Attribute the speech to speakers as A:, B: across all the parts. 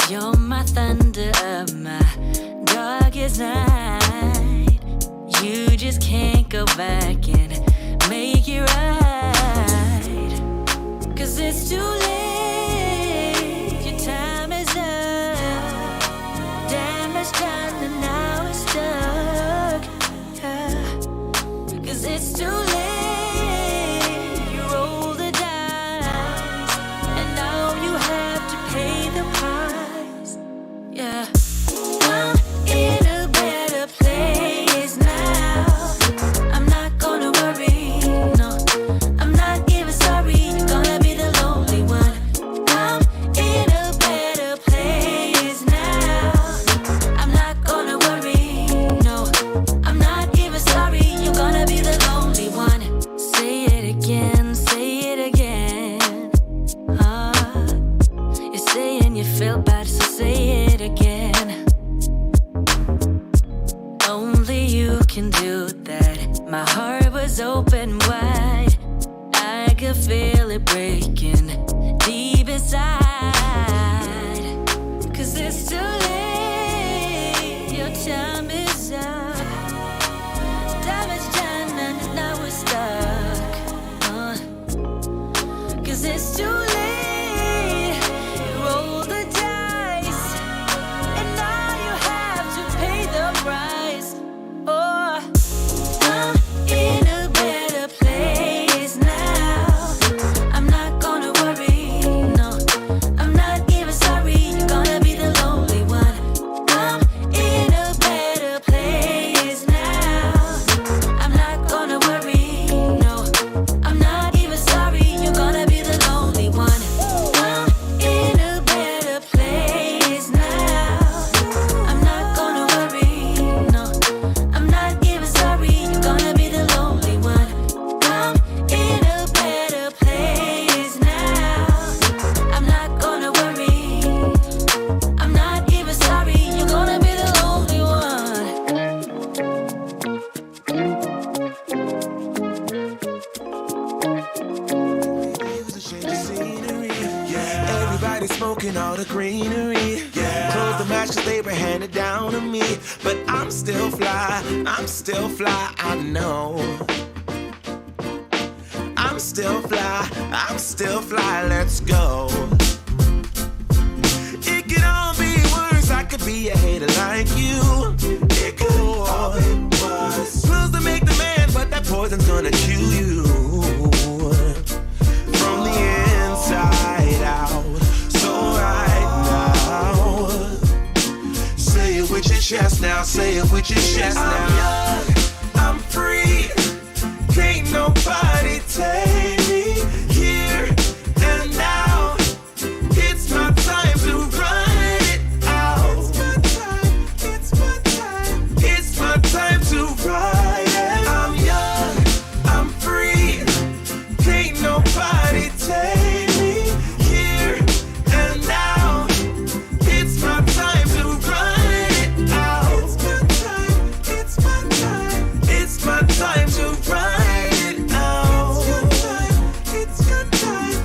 A: You're my thunder of my darkest night. You just can't go back and make it right. 'Cause it's too late, your time is up. Damage done and now it's stuck. Yeah. 'Cause it's too late, you roll the dice, and now you have to pay the price. Yeah. I'm in a better place now. I'm not gonna worry, no. I'm not even sorry, you're gonna be the lonely one. I'm in a better place now. I'm not gonna worry, no. I'm not even sorry, you're gonna be the lonely one. Say it again, say it again. You're saying you feel bad, so say it again. Only you can do that. My heart was open wide. I could feel it breaking deep inside. 'Cause it's too late, your time is up. Damage done and now we're stuck. 'Cause it's too late, you roll the dice, and now you have to pay the price. Oh, I'm in a better place now. I'm not gonna worry, no. I'm not even sorry, you're gonna be the lonely one. I'm in a better place now. I'm not gonna worry, no. I'm not even sorry, you're gonna be the lonely one. I'm in a better place now. I'm not gonna worry, no. I'm not even sorry, you're gonna be the lonely one. I'm in a better place now. I'm not gonna worry. I'm not even sorry, you're gonna be the lonely one.
B: It was a change of scenery. Yeah. Everybody smoking all the greenery. Yeah. Close the match 'cause they were handed down to me. But I'm still fly, I know. I'm still fly, let's go. It could all be worse, I could be a hater like you. It could all be worse. Pills to make the man, but that poison's gonna chew you from the inside out. So right now, say it with your chest now, say it with your chest now. I'm young, I'm free, can't nobody take me here and now. It's my time to run it out. It's my time to ride it. I'm young, I'm free, can't nobody take me here and now. It's my time to run it out. It's my time to ride it out. It's your time.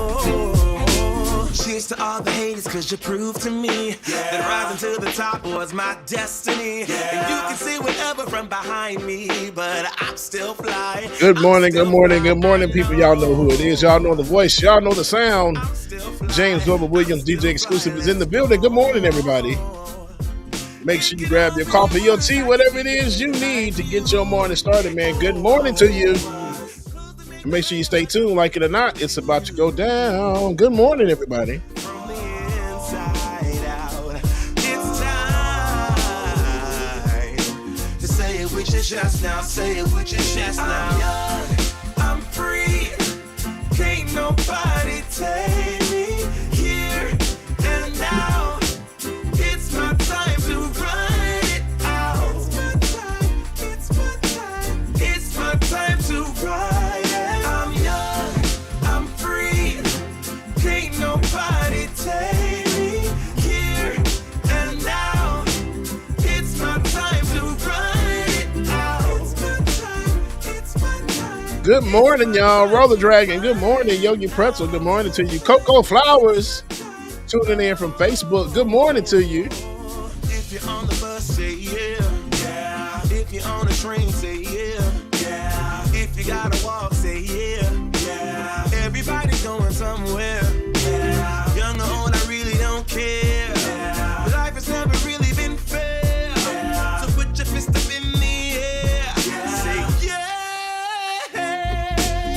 B: Oh, cheers to all the haters, 'cause you proved to me that rising to the top was my destiny. And you can see whatever from behind me, but I'm still flying.
C: Good morning, good morning, good morning, people. Y'all know who it is. Y'all know the voice. Y'all know the sound. James Wilbur Williams, DJ Exclusive, is in the building. Good morning, everybody. Make sure you grab your coffee, your tea, whatever it is you need to get your morning started, man. Good morning to you. Make sure you stay tuned. Like it or not, it's about to go down. Good morning, everybody.
B: From the inside out, it's time to say it with your chest now, say it with your chest now. I'm young, I'm free, can't nobody take me here and now. It's my time to run it out. It's my time to ride it. I'm young, I'm free, can't nobody take me here and now. It's my time to run it out. It's my time.
C: Good morning, y'all. Roller Dragon. Good morning, Yogi Pretzel. Good morning to you. Coco Flowers. tuning in from Facebook, good morning to you.
B: If you're on the bus, say yeah. Yeah. If you're on the train, say yeah. Yeah. If you gotta walk, say yeah. Yeah. Everybody going somewhere. Yeah. Young or old, I really don't care. Yeah. Life has never really been fair. Yeah. So put your fist up in the air. Yeah. Say yeah.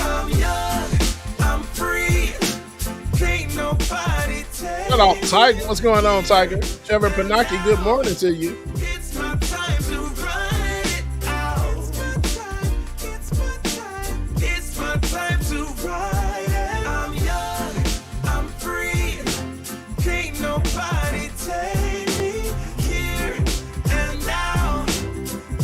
B: I'm young, I'm free. Can't nobody take.
C: What up, Tiger? What's going on, Tiger? Trevor Panaki, good morning to you.
B: It's my time to run it out. It's my time. It's my time to ride it. I'm young, I'm free. Can't nobody take me here and now.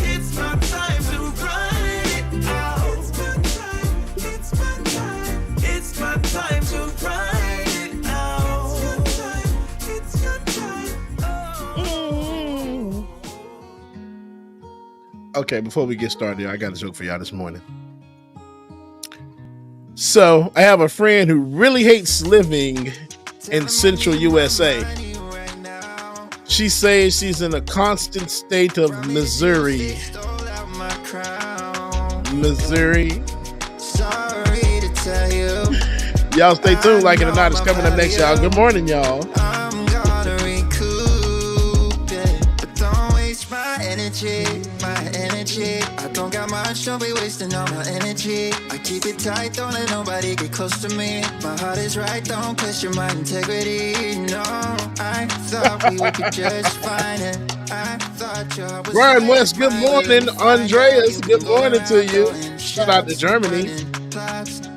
B: It's my time to run it out. It's my time. It's my time. It's my time to ride it out. It's your time.
C: Okay, before we get started, I got a joke for y'all this morning. So, I have a friend who really hates living in central USA. She says she's in a constant state of Missouri. Missouri.
D: Sorry to tell you,
C: Y'all stay tuned. Like it or not, it's coming up next, y'all. Good morning, y'all.
D: I'm gonna recoup it, but don't waste my energy, my energy. I don't got much, don't be wasting all my energy. I keep it tight, don't let nobody get close to me. My heart is right, don't question my integrity. No, I thought we would be just fine, and I thought your heart was
C: Brian
D: right.
C: West, good morning. Andreas, good morning to you. Shout out to Germany.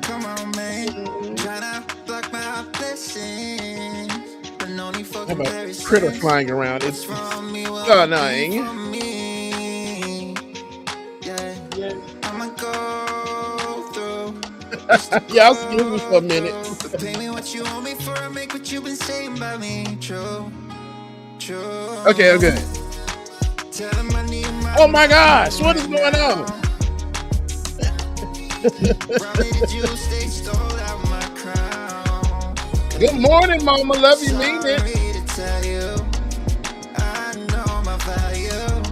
D: Come on, man. Tryna block my blessings, but no need for
C: How about
D: comparison.
C: critter flying around? It's
D: From me, what
C: annoying.
D: you from me. Yeah, I'ma go through.
C: Y'all excuse me for a minute.
D: But pay me what you owe me for, I make what you've been saying about me true.
C: Okay.
D: Tell 'em I need my
C: Oh my gosh, what is going on?
D: Probably did you stay stole out my crown.
C: Good morning, Mama. Love you, mean it.
D: Sorry to tell you, I know my value.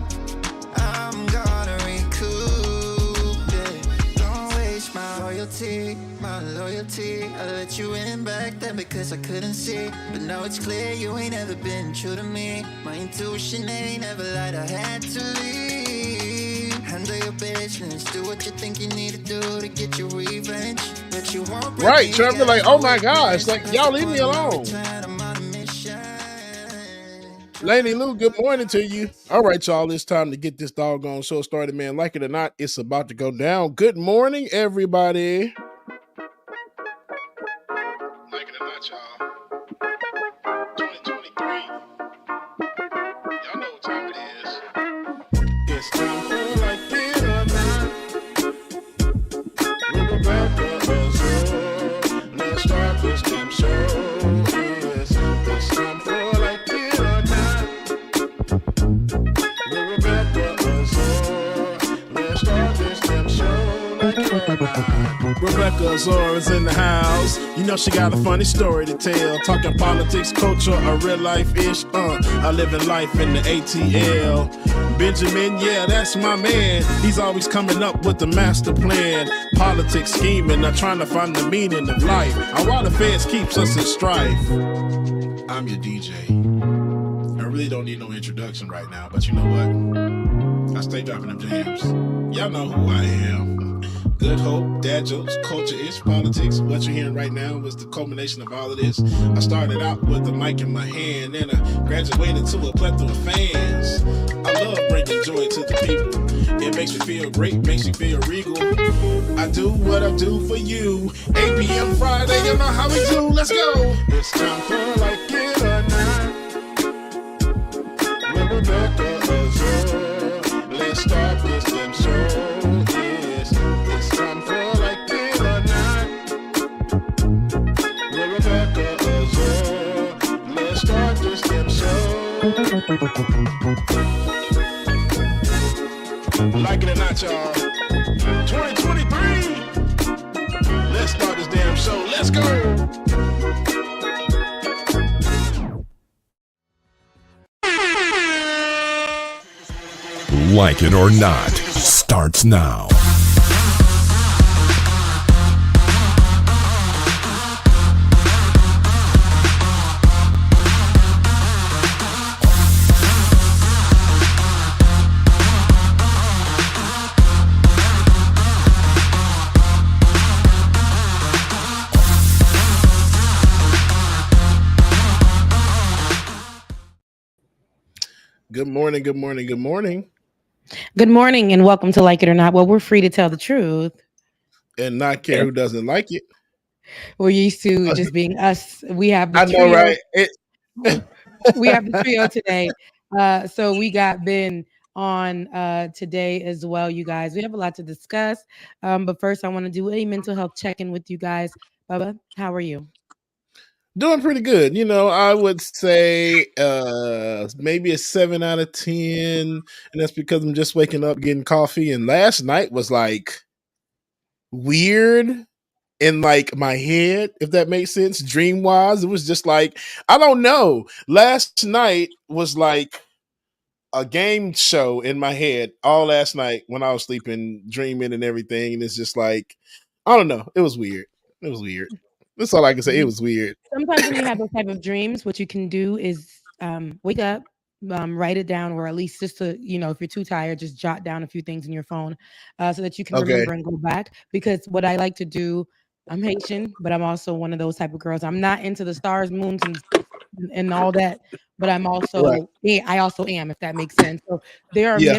D: I'm gonna recoup it. Don't waste my loyalty, my loyalty. I let you in back then because I couldn't see, but now it's clear you ain't ever been true to me. My intuition ain't ever lied. I had to leave. Handle your business. Do what you think you need to do to get your revenge. But you won't.
C: Right, Trevor, like, oh my gosh, like, y'all leave me alone. Lady Lou, good morning to you. All right, y'all, it's time to get this doggone show started, man. Like it or not, it's about to go down. Good morning, everybody. Like it or not, y'all. 2023. Y'all know what time it is. It's time for like it or not. We're about to let's start this damn show. Yes, it's time for like it or not. We're about to let's start this damn show. Like it or not. Rebecca Azor is in the house. You know she got a funny story to tell. Talking politics, culture, or real life ish. I live in life in the ATL. Benjamin, yeah, that's my man. He's always coming up with the master plan. Politics scheming, not trying to find the meaning of life. Why the feds keeps us in strife. I'm your DJ. I really don't need no introduction right now, but you know what? I stay dropping them jams. Y'all know who I am. Good hope, dad jokes, culture-ish, politics. What you're hearing right now was the culmination of all of this. I started out with the mic in my hand, and I graduated to a plethora of fans. I love bringing joy to the people. It makes me feel great, makes me feel regal. I do what I do for you. 8 p.m. Friday, you know how we do. Let's go. It's time for like it or not. With Rebecca Azor. Let's start this damn show. It's time for like it or not. With Rebecca Azor. Let's start this damn show. Like it or not, y'all. 2023. Let's start this damn show. Let's go.
E: Like It or Not starts now.
C: Good morning, good morning, good morning.
F: Good morning and welcome to Like It or Not. Well, we're free to tell the truth.
C: And not care who doesn't like it.
F: We're used to just being us. We have the
C: I know,
F: trio.
C: right?
F: We have the trio today. So we got Ben on today as well, you guys. We have a lot to discuss. But first, I want to do a mental health check-in with you guys. Bubba, how are you?
C: Doing pretty good. I would say maybe a 7 out of 10. And that's because I'm just waking up getting coffee. And last night was like weird in like my head, if that makes sense. Dream wise, it was just like, I don't know. Last night was like a game show in my head all last night when I was sleeping, dreaming and everything. And it's just like, I don't know. It was weird. It was weird. That's all I can say. It was weird.
F: Sometimes when you have those type of dreams, what you can do is wake up, write it down, or at least just to, if you're too tired, just jot down a few things in your phone so that you can
C: Okay.
F: remember and go back. Because what I like to do, I'm Haitian, but I'm also one of those type of girls. I'm not into the stars, moons, and all that, but I'm
C: Right.
F: also I also am, if that makes sense. So there are
C: Yeah.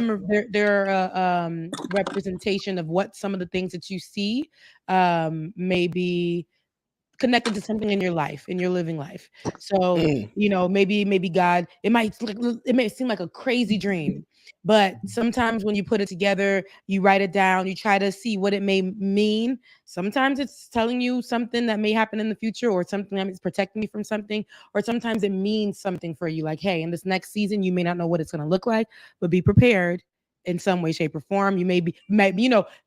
F: there are representation of what some of the things that you see may be connected to something in your life, in your living life. So,
C: Mm.
F: maybe God, it may seem like a crazy dream, but sometimes when you put it together, you write it down, you try to see what it may mean. Sometimes it's telling you something that may happen in the future, or something that is protecting you from something, or sometimes it means something for you. Like, hey, in this next season, you may not know what it's going to look like, but be prepared in some way, shape, or form. You maybe,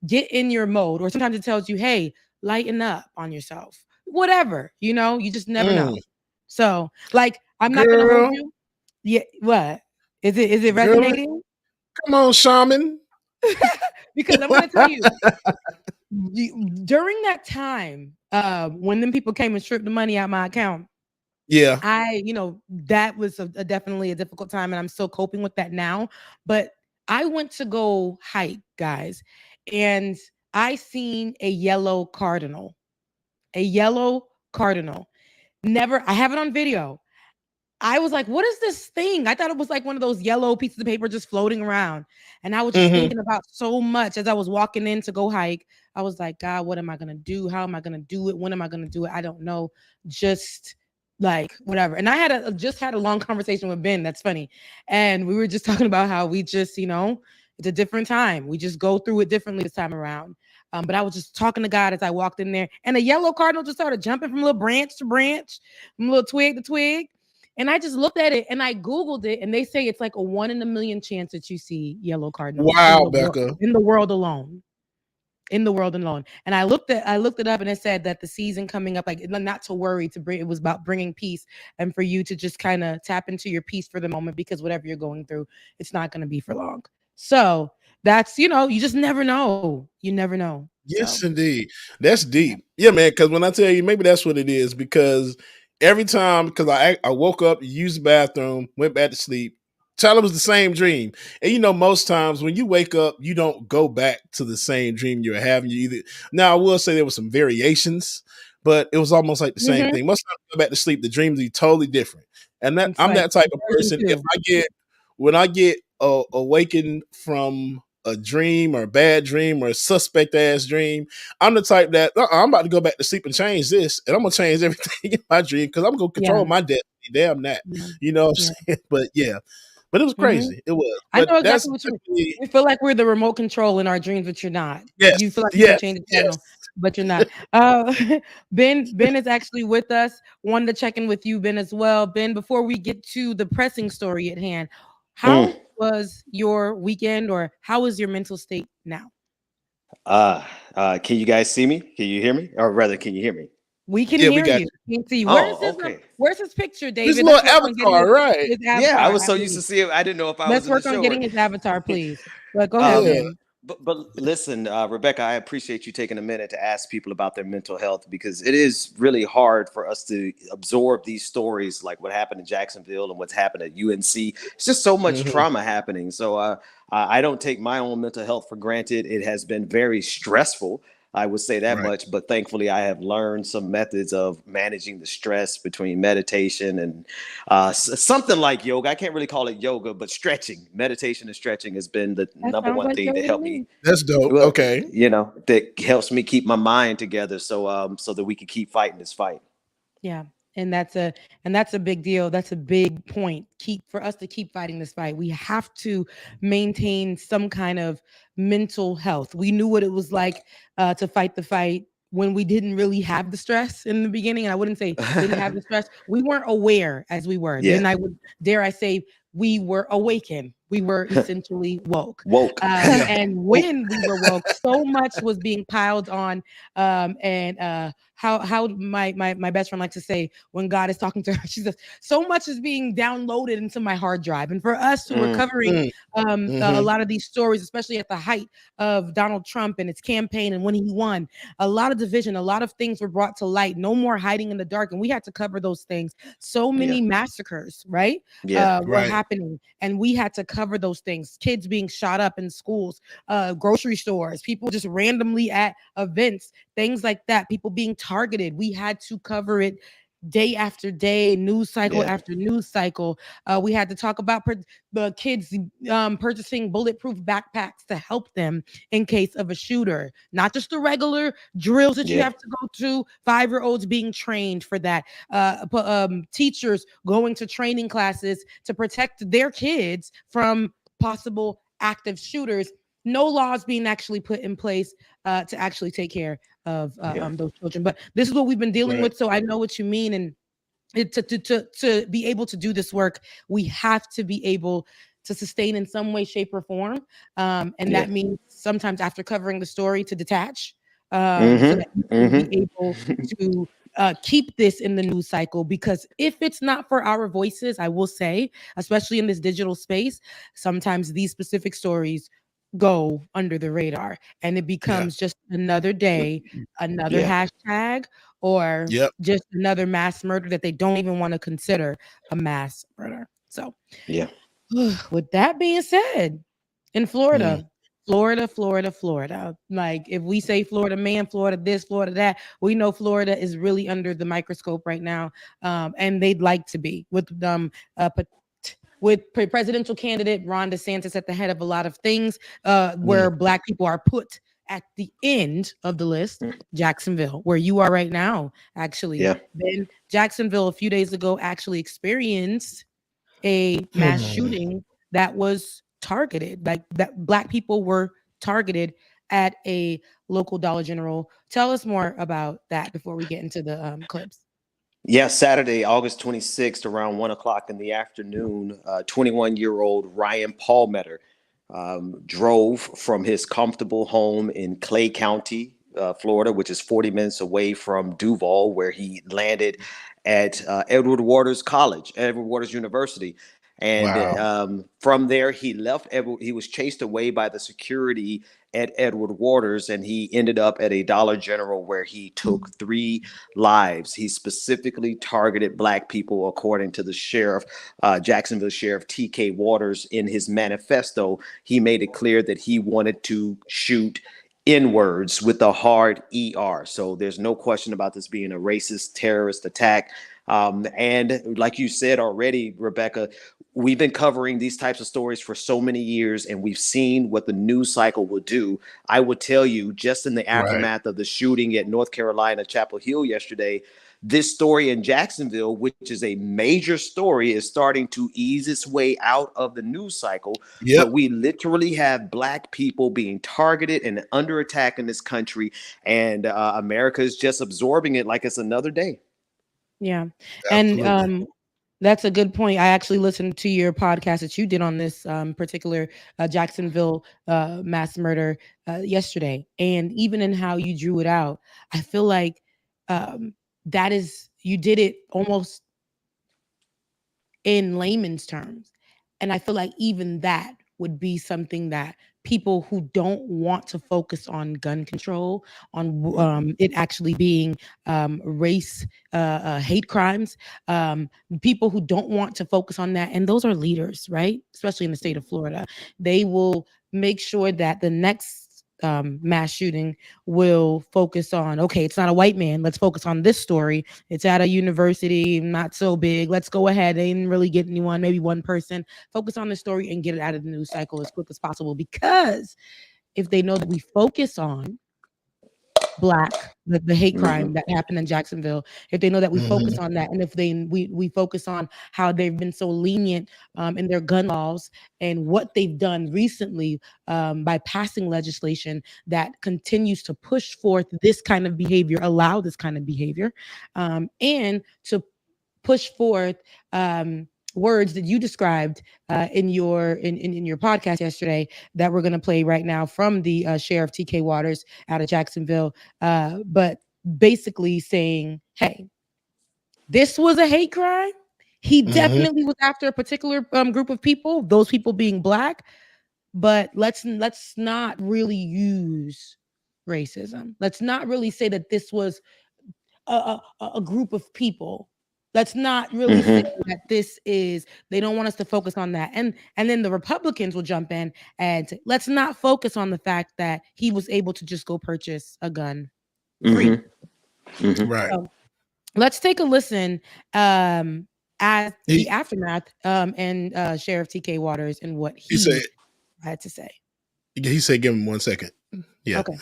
F: get in your mode, or sometimes it tells you, hey, lighten up on yourself, whatever, you just never know.
C: Mm.
F: So, like, I'm not gonna hold
C: Girl,
F: you. Yeah, what? Is it
C: girl,
F: resonating?
C: come on, shaman.
F: Because I'm gonna tell you, during that time, when them people came and stripped the money out my account,
C: Yeah.
F: that was definitely a difficult time, and I'm still coping with that now. But I went to go hike, guys, and I seen a yellow cardinal. A yellow cardinal. Never, I have it on video. I was like, what is this thing? I thought it was like one of those yellow pieces of paper just floating around. And I was just
C: Mm-hmm.
F: thinking about so much as I was walking in to go hike. I was like, God, what am I going to do? How am I going to do it? When am I going to do it? I don't know. Just like whatever. And I just had a long conversation with Ben. That's funny. And we were just talking about how we just, it's a different time. We just go through it differently this time around. But I was just talking to God as I walked in there, and a yellow cardinal just started jumping from little branch to branch, from little twig to twig. And I just looked at it and I Googled it, and they say it's like a 1 in a million chance that you see yellow cardinals in
C: Wow,
F: the world,
C: Becca.
F: in the world alone. In the world alone. And I looked it up, and it said that the season coming up, like, not to worry, to bring, it was about bringing peace, and for you to just kind of tap into your peace for the moment, because whatever you're going through, it's not going to be for long. So that's, you just never know. You never know. So
C: Yes, indeed. That's
F: yeah.
C: deep. Yeah, man. Because when I tell you, maybe that's what it is. Because every time, because I woke up, used the bathroom, went back to sleep. Child, it was the same dream. And most times when you wake up, you don't go back to the same dream you were having. You either now I will say there were some variations, but it was almost like the same
F: Mm-hmm.
C: thing. Most times I go back to sleep, the dreams are totally different. And that
F: It's
C: I'm
F: like
C: that type of
F: version
C: person. If
F: two.
C: I get when I get awakened from a dream or a bad dream or a suspect ass dream, I'm the type that I'm about to go back to sleep and change this, and I'm gonna change everything in my dream because I'm gonna control
F: Yeah.
C: my destiny. Damn that,
F: Yeah.
C: you know what
F: Yeah.
C: I'm saying? But yeah, but it was
F: Mm-hmm.
C: crazy. It was,
F: I
C: but
F: know
C: that's
F: exactly what you mean.
C: definitely
F: We feel like we're the remote control in our dreams, but you're not. You feel
C: yes,
F: like you can
C: yes,
F: change the
C: yes.
F: channel, but you're not. Ben is actually with us. Wanted to check in with you, Ben, as well. Ben, before we get to the pressing story at hand,
G: Mm.
F: how was your weekend, or how is your mental state now?
G: Can you guys see me? Can you hear me? Or rather, can you hear me?
F: We can
C: Yeah, we
F: hear
C: got
F: you.
C: you.
F: Can't see you.
G: Oh, okay.
F: Where's his picture,
C: This
F: David?
C: little
F: Let's work on getting
C: avatar, right?
F: his
G: Yeah, I
F: avatar.
G: was so used to
F: Absolutely.
G: see it. I didn't know if I was
F: Let's
G: in the
F: work on
G: show or.
F: getting his avatar, please. But go ahead,
C: Yeah.
G: Um,
F: Dan.
G: but listen, Rebecca, I appreciate you taking a minute to ask people about their mental health because it is really hard for us to absorb these stories like what happened in Jacksonville and what's happened at UNC. It's just so much
C: Hmm.
G: trauma happening. So I don't take my own mental health for granted. It has been very stressful. I would say that
C: Right.
G: much, but thankfully I have learned some methods of managing the stress between meditation and something like yoga. I can't really call it yoga, but stretching, meditation and stretching has been the
F: That
G: number
F: sounds
G: one
F: like
G: thing to
F: yoga to
G: help me.
F: me.
C: That's dope.
G: Well,
C: Okay.
G: that helps me keep my mind together, so that we can keep fighting this fight.
F: Yeah. And that's a big deal. That's a big point. For us to keep fighting this fight, we have to maintain some kind of mental health. We knew what it was like to fight the fight when we didn't really have the stress in the beginning. And I wouldn't say didn't have the stress. We weren't aware as we were.
G: Yeah,
F: Then I would dare I say we were awakened. We were essentially woke.
G: woke.
C: Yeah.
F: And
C: Oh,
F: when we were woke, so much was being piled on. And how my best friend likes to say when God is talking to her, she says, so much is being downloaded into my hard drive. And for us who were
G: Mm,
F: covering
C: mm,
F: a
C: hmm.
F: lot of these stories, especially at the height of Donald Trump and his campaign and when he won, a lot of division, a lot of things were brought to light. No more hiding in the dark. And we had to cover those things. So
G: yeah,
F: many massacres, right?
G: yeah,
F: Were
C: Right.
F: happening. And we had to cover those things. Kids being shot up in schools, grocery stores, people just randomly at events, things like that, people being targeted. We had to cover it day after day, news cycle
G: yeah,
F: after news cycle. We had to talk about the kids purchasing bulletproof backpacks to help them in case of a shooter, not just the regular drills that you
G: yeah,
F: have to go to. 5-year-olds being trained for that. Teachers going to training classes to protect their kids from possible active shooters. No laws being actually put in place to actually take care of
G: yeah,
F: those children. But this is what we've been dealing
C: Right.
F: with. So I know what you mean. And to be able to do this work, we have to be able to sustain in some way, shape, or form. And
G: yeah.
F: that means sometimes after covering the story to detach, so that
G: Mm-hmm.
F: you can be able
G: Mm-hmm.
F: to keep this in the news cycle. Because if it's not for our voices, I will say, especially in this digital space, sometimes these specific stories go under the radar and it
C: Yeah.
F: becomes just another day, another
G: Yeah,
F: hashtag, or
C: Yep.
F: just another mass murder that they don't even want to consider a mass murder. So,
G: yeah.
F: with that being said, in
C: Mm.
F: Florida. Like if we say Florida man, Florida this, Florida that, we know Florida is really under the microscope right now, and they'd like to be uh, pot- with presidential candidate Ron DeSantis at the head of a lot of things,
C: Mm.
F: where Black people are put at the end of the list. Jacksonville, where you are right now, actually,
G: Yeah.
F: Ben, Jacksonville a few days ago actually experienced a mass
C: Hmm.
F: shooting that was targeted, like that Black people were targeted at a local Dollar General. Tell us more about that before we get into the clips.
G: Yeah, Saturday, August 26th, around 1 o'clock in the afternoon, 21-year-old Ryan Palmetter drove from his comfortable home in Clay County, Florida, which is 40 minutes away from Duval, where he landed at Edward Waters University. And
C: Wow.
G: from there, he left. He was chased away by the security at Edward Waters, and he ended up at a Dollar General where he took 3 lives. He specifically targeted Black people, according to the Jacksonville Sheriff T.K. Waters. In his manifesto, he made it clear that he wanted to shoot N words with a hard ER. So there's no question about this being a racist terrorist attack. And like you said already, Rebecca, we've been covering these types of stories for so many years, and we've seen what the news cycle will do. I would tell you, just in the
C: Right.
G: aftermath of the shooting at North Carolina Chapel Hill yesterday, this story in Jacksonville, which is a major story, is starting to ease its way out of the news cycle.
C: Yep.
G: But we literally have Black people being targeted and under attack in this country, and America is just absorbing it like it's another day.
F: Yeah. And
C: Absolutely.
F: that's a good point. I actually listened to your podcast that you did on this particular Jacksonville mass murder yesterday. And even in how you drew it out, I feel like um, that is, you did it almost in layman's terms. And I feel like even that would be something that people who don't want to focus on gun control, on it actually being race, hate crimes, people who don't want to focus on that, and those are leaders, right? Especially in the state of Florida, they will make sure that the next mass shooting will focus on, okay, it's not a white man. Let's focus on this story. It's at a university, not so big. Let's go ahead. They didn't really get anyone, maybe one person. Focus on the story and get it out of the news cycle as quick as possible. Because if they know that we focus on Black, the hate crime that happened in Jacksonville, if they know that we focus on that, and if we focus on how they've been so lenient in their gun laws and what they've done recently by passing legislation that continues to push forth this kind of behavior, allow this kind of behavior, and to push forth words that you described in your podcast yesterday that we're going to play right now from the Sheriff TK Waters out of Jacksonville, but basically saying, hey, this was a hate crime. He definitely was after a particular group of people, those people being Black, but let's not really use racism. Let's not really say that this was a group of people. Let's not really say that this is, they don't want us to focus on that. And then the Republicans will jump in and say, let's not focus on the fact that he was able to just go purchase a gun free.
C: Right.
F: So let's take a listen at the aftermath and Sheriff TK Waters and what he had to say.
C: He said, give him 1 second. Yeah.
F: Okay.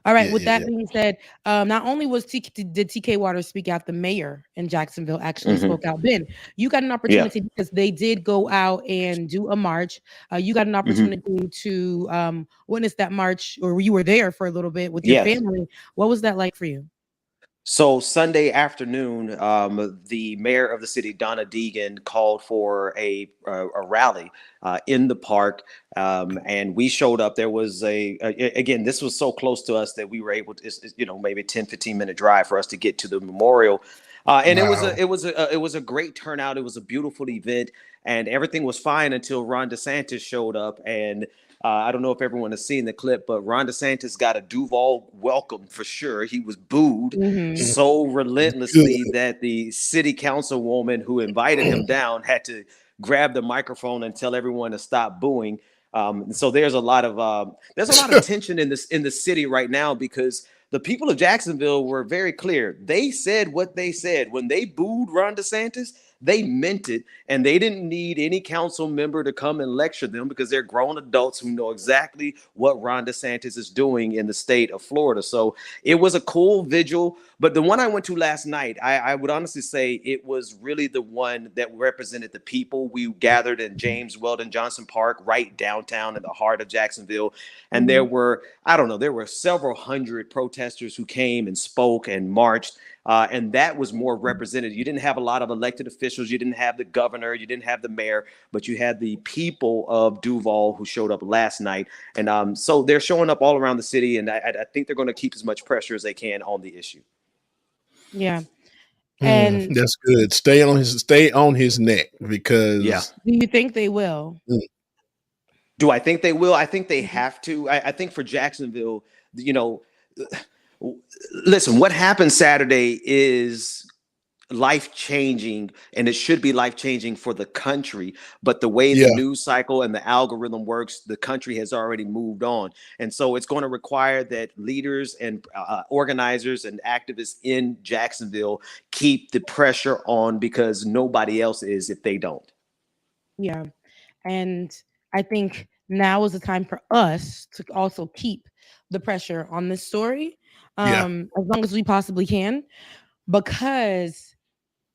F: All right. With that being said, not only did TK Waters speak out, the mayor in Jacksonville actually spoke out. Ben, you got an opportunity because they did go out and do a march. You got an opportunity to witness that march, or you were there for a little bit with your family. What was that like for you?
G: So Sunday afternoon, the mayor of the city, Donna Deegan, called for a rally in the park, and we showed up. There was again, this was so close to us that we were able to, maybe 10-15 minute drive for us to get to the memorial. And it was a great turnout. It was a beautiful event, and everything was fine until Ron DeSantis showed up. And I don't know if everyone has seen the clip, but Ron DeSantis got a Duval welcome for sure. He was booed so relentlessly that the city councilwoman who invited him down had to grab the microphone and tell everyone to stop booing. So there's a lot of tension in the city right now, because the people of Jacksonville were very clear. They said what they said when they booed Ron DeSantis. They meant it, and they didn't need any council member to come and lecture them, because they're grown adults who know exactly what Ron DeSantis is doing in the state of Florida. So it was a cool vigil. But the one I went to last night, I would honestly say it was really the one that represented the people. We gathered in James Weldon Johnson Park, right downtown in the heart of Jacksonville. And there were several hundred protesters who came and spoke and marched. And that was more represented. You didn't have a lot of elected officials. You didn't have the governor. You didn't have the mayor, but you had the people of Duval who showed up last night. And so they're showing up all around the city. And I think they're going to keep as much pressure as they can on the issue.
F: Yeah. And
C: that's good. Stay on his neck, because
F: do you think they will?
G: Do I think they will? I think they have to. I think for Jacksonville, listen, what happened Saturday is life-changing, and it should be life-changing for the country. But the way the news cycle and the algorithm works, the country has already moved on. And so it's going to require that leaders and organizers and activists in Jacksonville keep the pressure on, because nobody else is if they don't.
F: Yeah. And I think now is the time for us to also keep the pressure on this story as long as we possibly can, because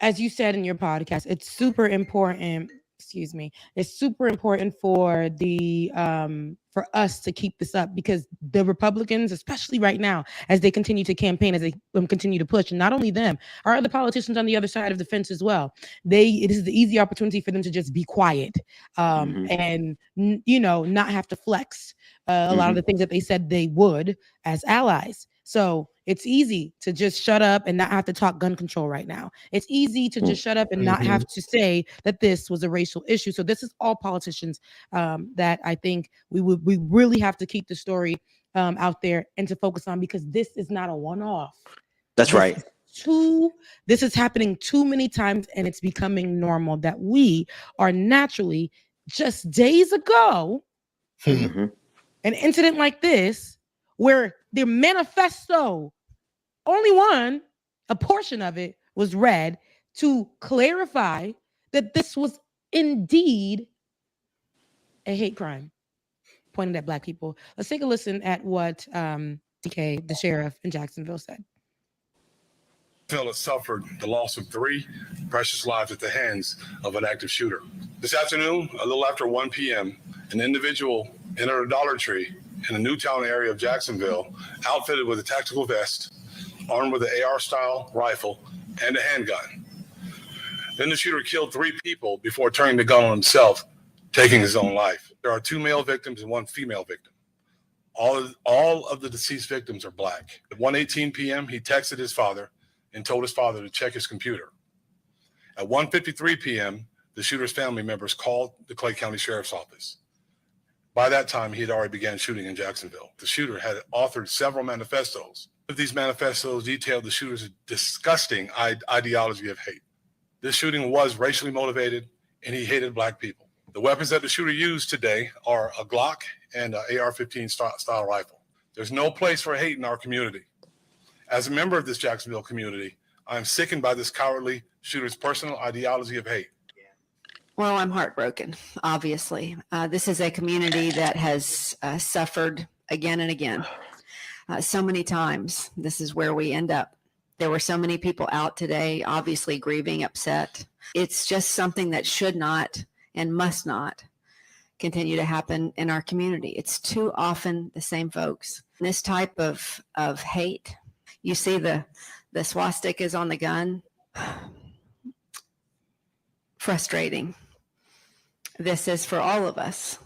F: as you said in your podcast, it's super important. It's super important for the for us to keep this up, because the Republicans, especially right now, as they continue to campaign, as they continue to push, and not only them, our other politicians on the other side of the fence as well. It is the easy opportunity for them to just be quiet and not have to flex a lot of the things that they said they would as allies. So it's easy to just shut up and not have to talk gun control right now. It's easy to just shut up and not have to say that this was a racial issue. So this is all politicians that I think we really have to keep the story out there and to focus on, because this is not a one-off.
G: That's right.
F: This is happening too many times, and it's becoming normal that we are naturally, just days ago, an incident like this, where the manifesto, a portion of it was read to clarify that this was indeed a hate crime pointed at Black people. Let's take a listen at what DK, the sheriff in Jacksonville, said.
H: Has suffered the loss of 3 precious lives at the hands of an active shooter. This afternoon, a little after 1 p.m., an individual entered a Dollar Tree in the Newtown area of Jacksonville, outfitted with a tactical vest, armed with an AR-style rifle, and a handgun. Then the shooter killed 3 people before turning the gun on himself, taking his own life. There are 2 male victims and 1 female victim. All of the deceased victims are Black. At 1:18 p.m., he texted his father and told his father to check his computer. At 1:53 p.m., the shooter's family members called the Clay County Sheriff's Office. By that time, he had already began shooting in Jacksonville. The shooter had authored several manifestos. These manifestos detailed the shooter's disgusting ideology of hate. This shooting was racially motivated, and he hated Black people. The weapons that the shooter used today are a Glock and an AR-15 style rifle. There's no place for hate in our community. As a member of this Jacksonville community, I am sickened by this cowardly shooter's personal ideology of hate.
I: Well, I'm heartbroken, obviously. This is a community that has suffered again and again. So many times, this is where we end up. There were so many people out today, obviously grieving, upset. It's just something that should not and must not continue to happen in our community. It's too often the same folks. This type of hate, you see the swastikas on the gun. Frustrating. This is for all of us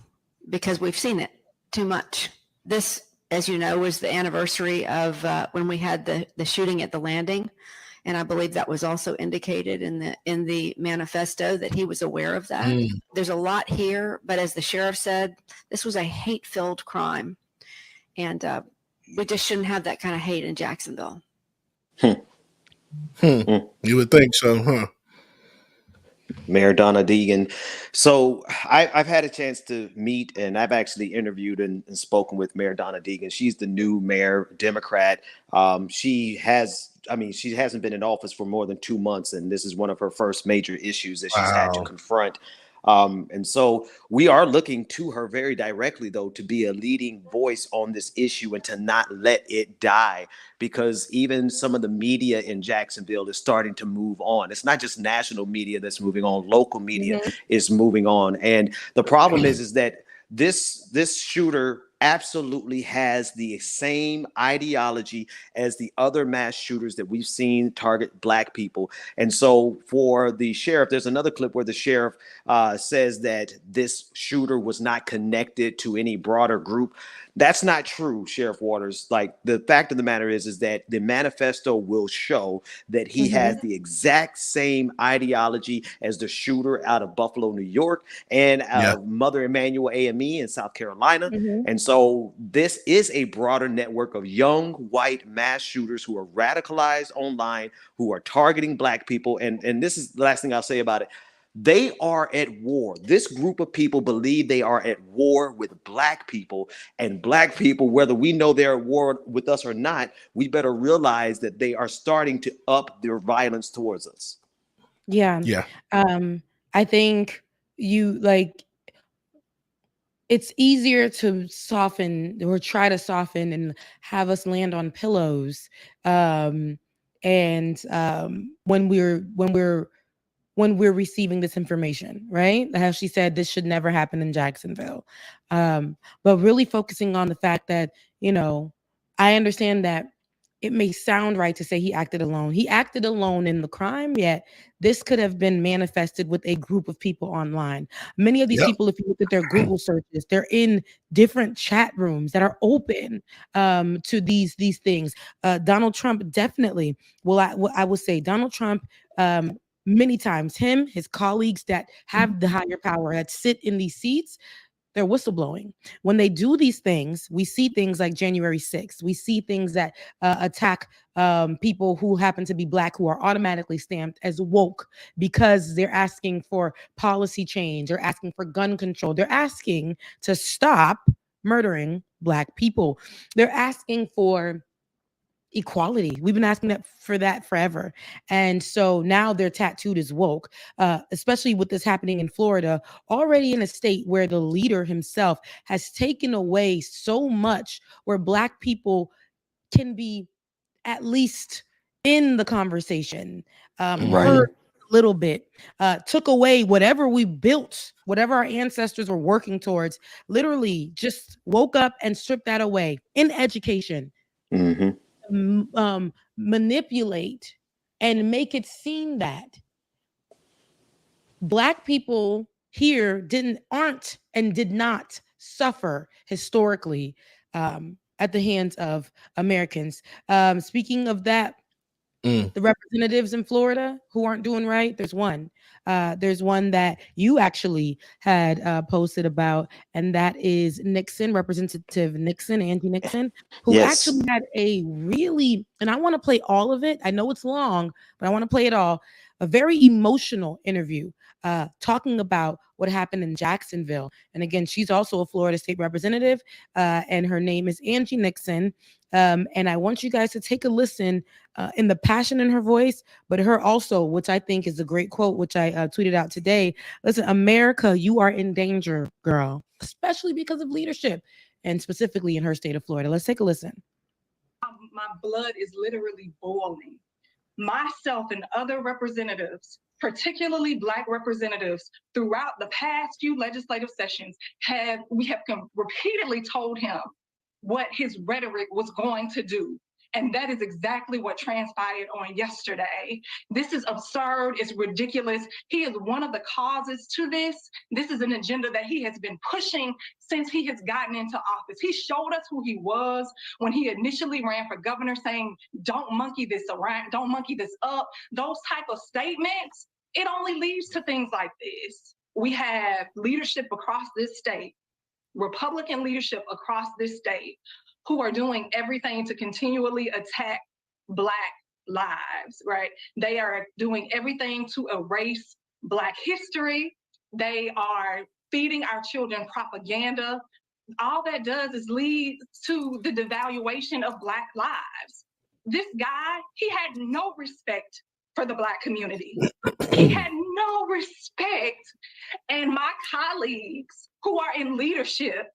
I: because we've seen it too much. This, as you know, was the anniversary of when we had the shooting at the landing. And I believe that was also indicated in the manifesto that he was aware of that. There's a lot here, but as the sheriff said, this was a hate-filled crime. And we just shouldn't have that kind of hate in Jacksonville.
C: You would think so, huh?
G: Mayor Donna Deegan. So I've had a chance to meet, and I've actually interviewed and spoken with Mayor Donna Deegan. She's the new mayor, Democrat. She hasn't been in office for more than 2 months, and this is one of her first major issues that she's had to confront. And so we are looking to her very directly, though, to be a leading voice on this issue and to not let it die, because even some of the media in Jacksonville is starting to move on. It's not just national media that's moving on. Local media is moving on. And the problem is that this shooter absolutely has the same ideology as the other mass shooters that we've seen target Black people. And so for the sheriff, there's another clip where the sheriff says that this shooter was not connected to any broader group. That's not true, Sheriff Waters. Like, the fact of the matter is that the manifesto will show that he has the exact same ideology as the shooter out of Buffalo, New York, and Mother Emanuel AME in South Carolina. And so this is a broader network of young white mass shooters who are radicalized online, who are targeting Black people. And this is the last thing I'll say about it. They are at war. This group of people believe they are at war with Black people, and Black people, whether we know they're at war with us or not, we better realize that they are starting to up their violence towards us.
F: Yeah. I think it's easier to soften or try to soften and have us land on pillows. When we're receiving this information, right? How she said this should never happen in Jacksonville. But really focusing on the fact that, I understand that it may sound right to say he acted alone. He acted alone in the crime, yet this could have been manifested with a group of people online. Many of these
C: Yep.
F: people, if you look at their Google searches, they're in different chat rooms that are open to these things. Donald Trump definitely. Well, I will say Donald Trump. Many times, him, his colleagues that have the higher power that sit in these seats, they're whistleblowing. When they do these things, we see things like January 6th. We see things that attack people who happen to be Black, who are automatically stamped as woke because they're asking for policy change. They're asking for gun control. They're asking to stop murdering Black people. They're asking for equality. We've been asking that forever. And so now they're tattooed as woke, especially with this happening in Florida, already in a state where the leader himself has taken away so much where Black people can be at least in the conversation, heard a little bit, took away whatever we built, whatever our ancestors were working towards, literally just woke up and stripped that away in education. Manipulate and make it seem that Black people here aren't and did not suffer historically at the hands of Americans. Speaking of that, the representatives in Florida who aren't doing right, there's one. There's one that you actually had posted about, and that is Nixon, Representative Nixon, Angie Nixon, who actually had a really, and I want to play all of it. I know it's long, but I want to play it all. A very emotional interview talking about what happened in Jacksonville. And again, she's also a Florida state representative, and her name is Angie Nixon. And I want you guys to take a listen in the passion in her voice, but her also, which I think is a great quote, which I tweeted out today. Listen, America, you are in danger, girl, especially because of leadership and specifically in her state of Florida. Let's take a listen.
J: My blood is literally boiling. Myself and other representatives, particularly Black representatives, throughout the past few legislative sessions, we have repeatedly told him what his rhetoric was going to do. And that is exactly what transpired on yesterday. This is absurd. It's ridiculous. He is one of the causes to this. This is an agenda that he has been pushing since he has gotten into office. He showed us who he was when he initially ran for governor, saying, don't monkey this around, don't monkey this up. Those type of statements, it only leads to things like this. We have leadership across this state, Republican leadership across this state, who are doing everything to continually attack Black lives, right? They are doing everything to erase Black history. They are feeding our children propaganda. All that does is lead to the devaluation of Black lives. This guy, he had no respect for the Black community. He had no respect. And my colleagues who are in leadership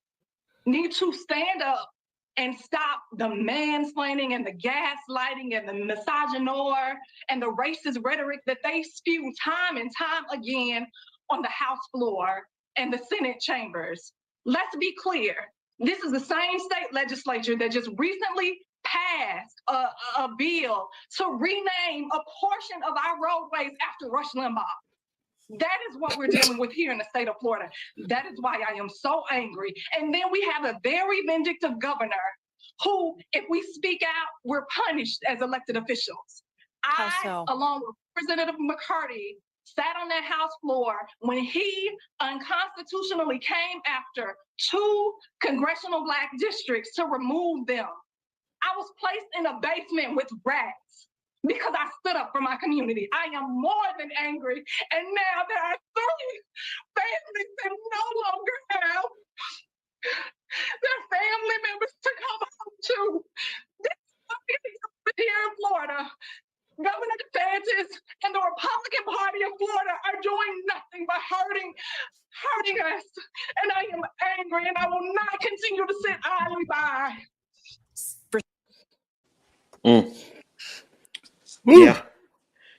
J: need to stand up and stop the mansplaining and the gaslighting and the misogynoir and the racist rhetoric that they spew time and time again on the House floor and the Senate chambers. Let's be clear. This is the same state legislature that just recently passed a bill to rename a portion of our roadways after Rush Limbaugh. That is what we're dealing with here in the state of Florida. That is why I am so angry. And then we have a very vindictive governor who, if we speak out, we're punished as elected officials. Along with Representative McCarty, sat on that House floor when he unconstitutionally came after 2 congressional Black districts to remove them. I was placed in a basement with rats because I stood up for my community. I am more than angry. And now there are 3 families that no longer have their family members to come home to. This here in Florida, Governor DeSantis and the Republican Party of Florida are doing nothing but hurting us. And I am angry, and I will not continue to sit idly by.
G: Yeah,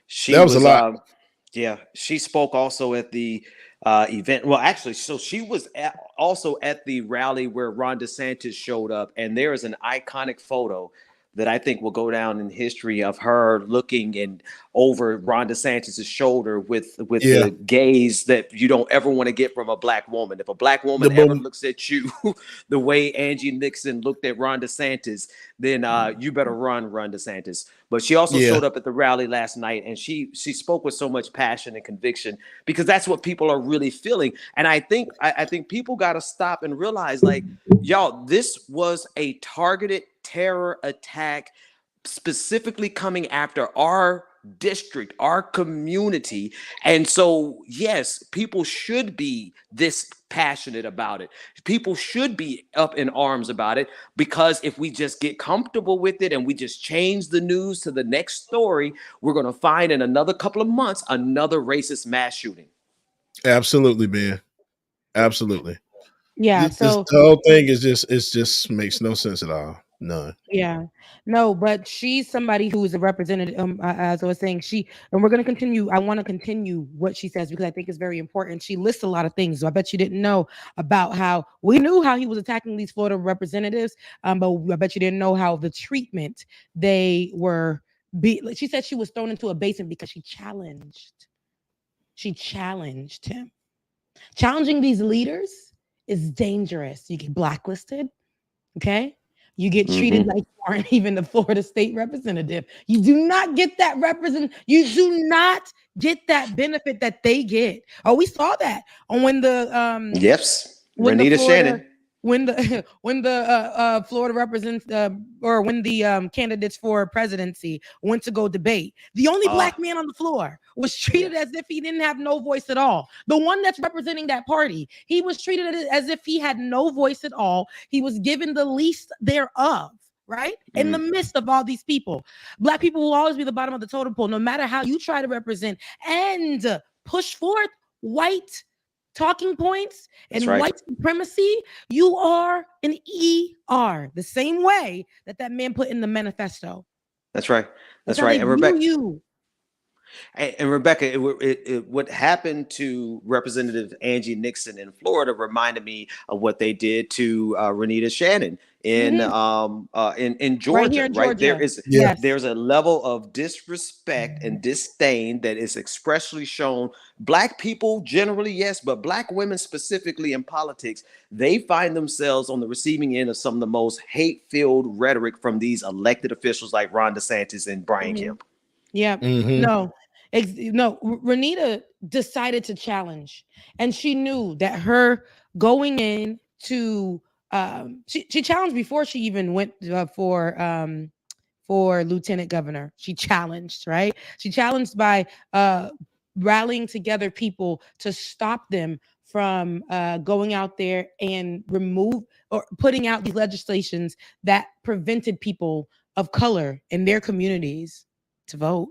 G: she
C: That was a lot.
G: Yeah, she spoke also at the event. Well, actually, so she was also at the rally where Ron DeSantis showed up, and there is an iconic photo that I think will go down in history of her looking and over Ron DeSantis' shoulder with
C: Yeah.
G: the gaze that you don't ever want to get from a black woman. If a black woman
C: The
G: ever
C: moment.
G: looks at you the way Angie Nixon looked at Ron DeSantis, then you better run, Ron DeSantis. But she also
C: Yeah.
G: showed up at the rally last night, and she spoke with so much passion and conviction, because that's what people are really feeling. And I think people got to stop and realize, like, y'all, this was a targeted terror attack specifically coming after our district, our community. And so, yes, people should be this passionate about it. People should be up in arms about it, because if we just get comfortable with it and we just change the news to the next story, we're going to find in another couple of months another racist mass shooting.
C: Absolutely, man. Absolutely.
F: Yeah.
C: This
F: So
C: whole thing is just makes no sense at all. None.
F: yeah, no, but she's somebody who is a representative. As I was saying, and we're going to continue. I want to continue what she says because I think it's very important. She lists a lot of things. So I bet you didn't know about how we knew how he was attacking these Florida representatives. But I bet you didn't know how the treatment they were. She said she was thrown into a basin because she challenged him. Challenging these leaders is dangerous. You get blacklisted. Okay. You get treated like you aren't even the Florida state representative. You do not get that You do not get that benefit that they get. Oh, we saw that on when the
G: Renita Shannon.
F: when the Florida or when the candidates for presidency went to go debate, the only black man on the floor was treated as if he didn't have no voice at all. The one that's representing that party, he was treated as if he had no voice at all. He was given the least thereof. Right? In the midst of all these people, black people will always be the bottom of the totem pole, no matter how you try to represent and push forth white talking points and white supremacy. You are an ER, the same way that man put in the manifesto.
G: That's right. That's right.
F: And Rebecca,
G: what happened to Representative Angie Nixon in Florida reminded me of what they did to Renita Shannon in Georgia. Right? There's a level of disrespect and disdain that is expressly shown. Black people generally, yes, but black women specifically in politics, they find themselves on the receiving end of some of the most hate-filled rhetoric from these elected officials like Ron DeSantis and Brian Kemp.
F: Yeah. No, Renita decided to challenge, and she knew that her going in to she challenged before she even went for lieutenant governor. She challenged, right? She challenged by rallying together people to stop them from going out there and remove or putting out these legislations that prevented people of color in their communities to vote,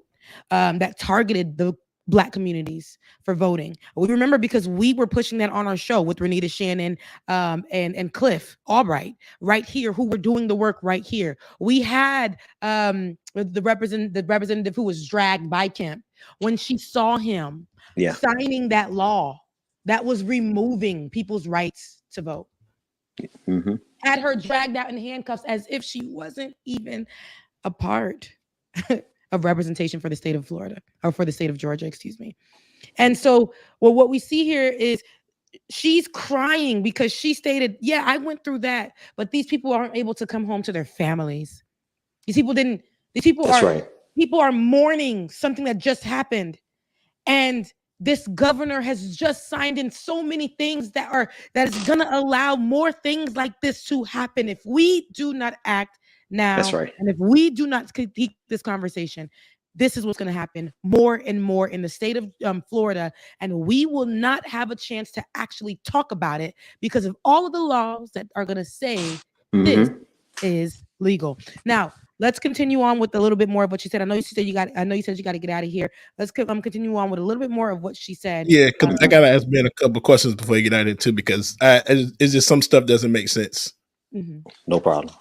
F: that targeted the Black communities for voting. We remember because we were pushing that on our show with Renita Shannon and Cliff Albright right here, who were doing the work right here. We had the representative who was dragged by Kemp when she saw him signing that law that was removing people's rights to vote. Had her dragged out in handcuffs as if she wasn't even a part of representation for the state of Florida, or for the state of Georgia, excuse me. And so, what we see here is she's crying because she stated, yeah, I went through that, but these people aren't able to come home to their families. People are mourning something that just happened. And this governor has just signed in so many things that is going to allow more things like this to happen if we do not act now.
G: That's right.
F: And if we do not keep this conversation, this is what's going to happen more and more in the state of Florida. And we will not have a chance to actually talk about it because of all of the laws that are going to say this is legal. Now, let's continue on with a little bit more of what she said. I know you said you got to get out of here. Let's continue on with a little bit more of what she said.
C: Yeah, because I got to ask Ben a couple questions before you get out of it too, because it's just some stuff doesn't make sense.
G: No problem.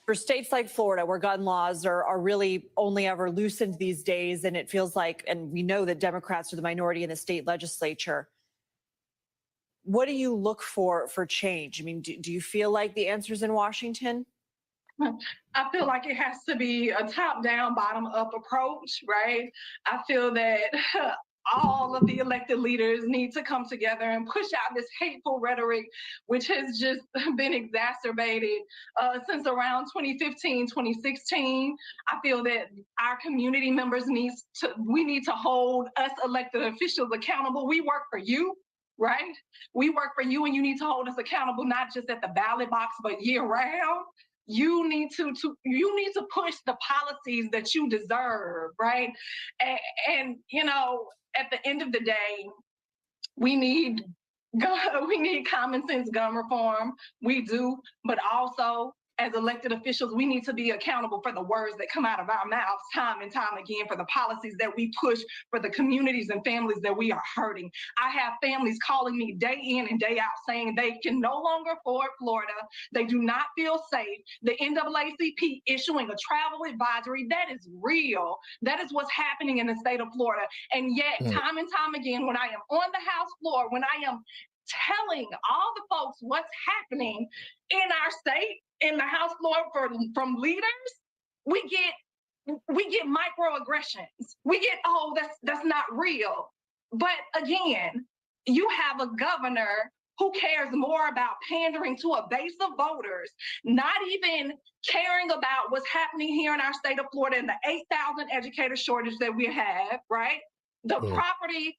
K: For states like Florida, where gun laws are really only ever loosened these days, and it feels like, and we know that Democrats are the minority in the state legislature, what do you look for change? I mean, do you feel like the answer's in Washington?
J: I feel like it has to be a top-down, bottom-up approach, right? I feel that all of the elected leaders need to come together and push out this hateful rhetoric, which has just been exacerbated since around 2015, 2016. I feel that our community members need to hold us elected officials accountable. We work for you. Right? We work for you, and you need to hold us accountable, not just at the ballot box, but year round. You need to push the policies that you deserve, right? And you know, at the end of the day, we need common sense gun reform. We do, but also as elected officials, we need to be accountable for the words that come out of our mouths time and time again, for the policies that we push for the communities and families that we are hurting. I have families calling me day in and day out saying they can no longer afford Florida. They do not feel safe. The NAACP issuing a travel advisory, that is real. That is what's happening in the state of Florida. And yet, time and time again, when I am on the House floor, when I am telling all the folks what's happening in our state, in the House floor from leaders, we get microaggressions. We get, oh, that's not real. But again, you have a governor who cares more about pandering to a base of voters, not even caring about what's happening here in our state of Florida and the 8,000 educator shortage that we have, right? The property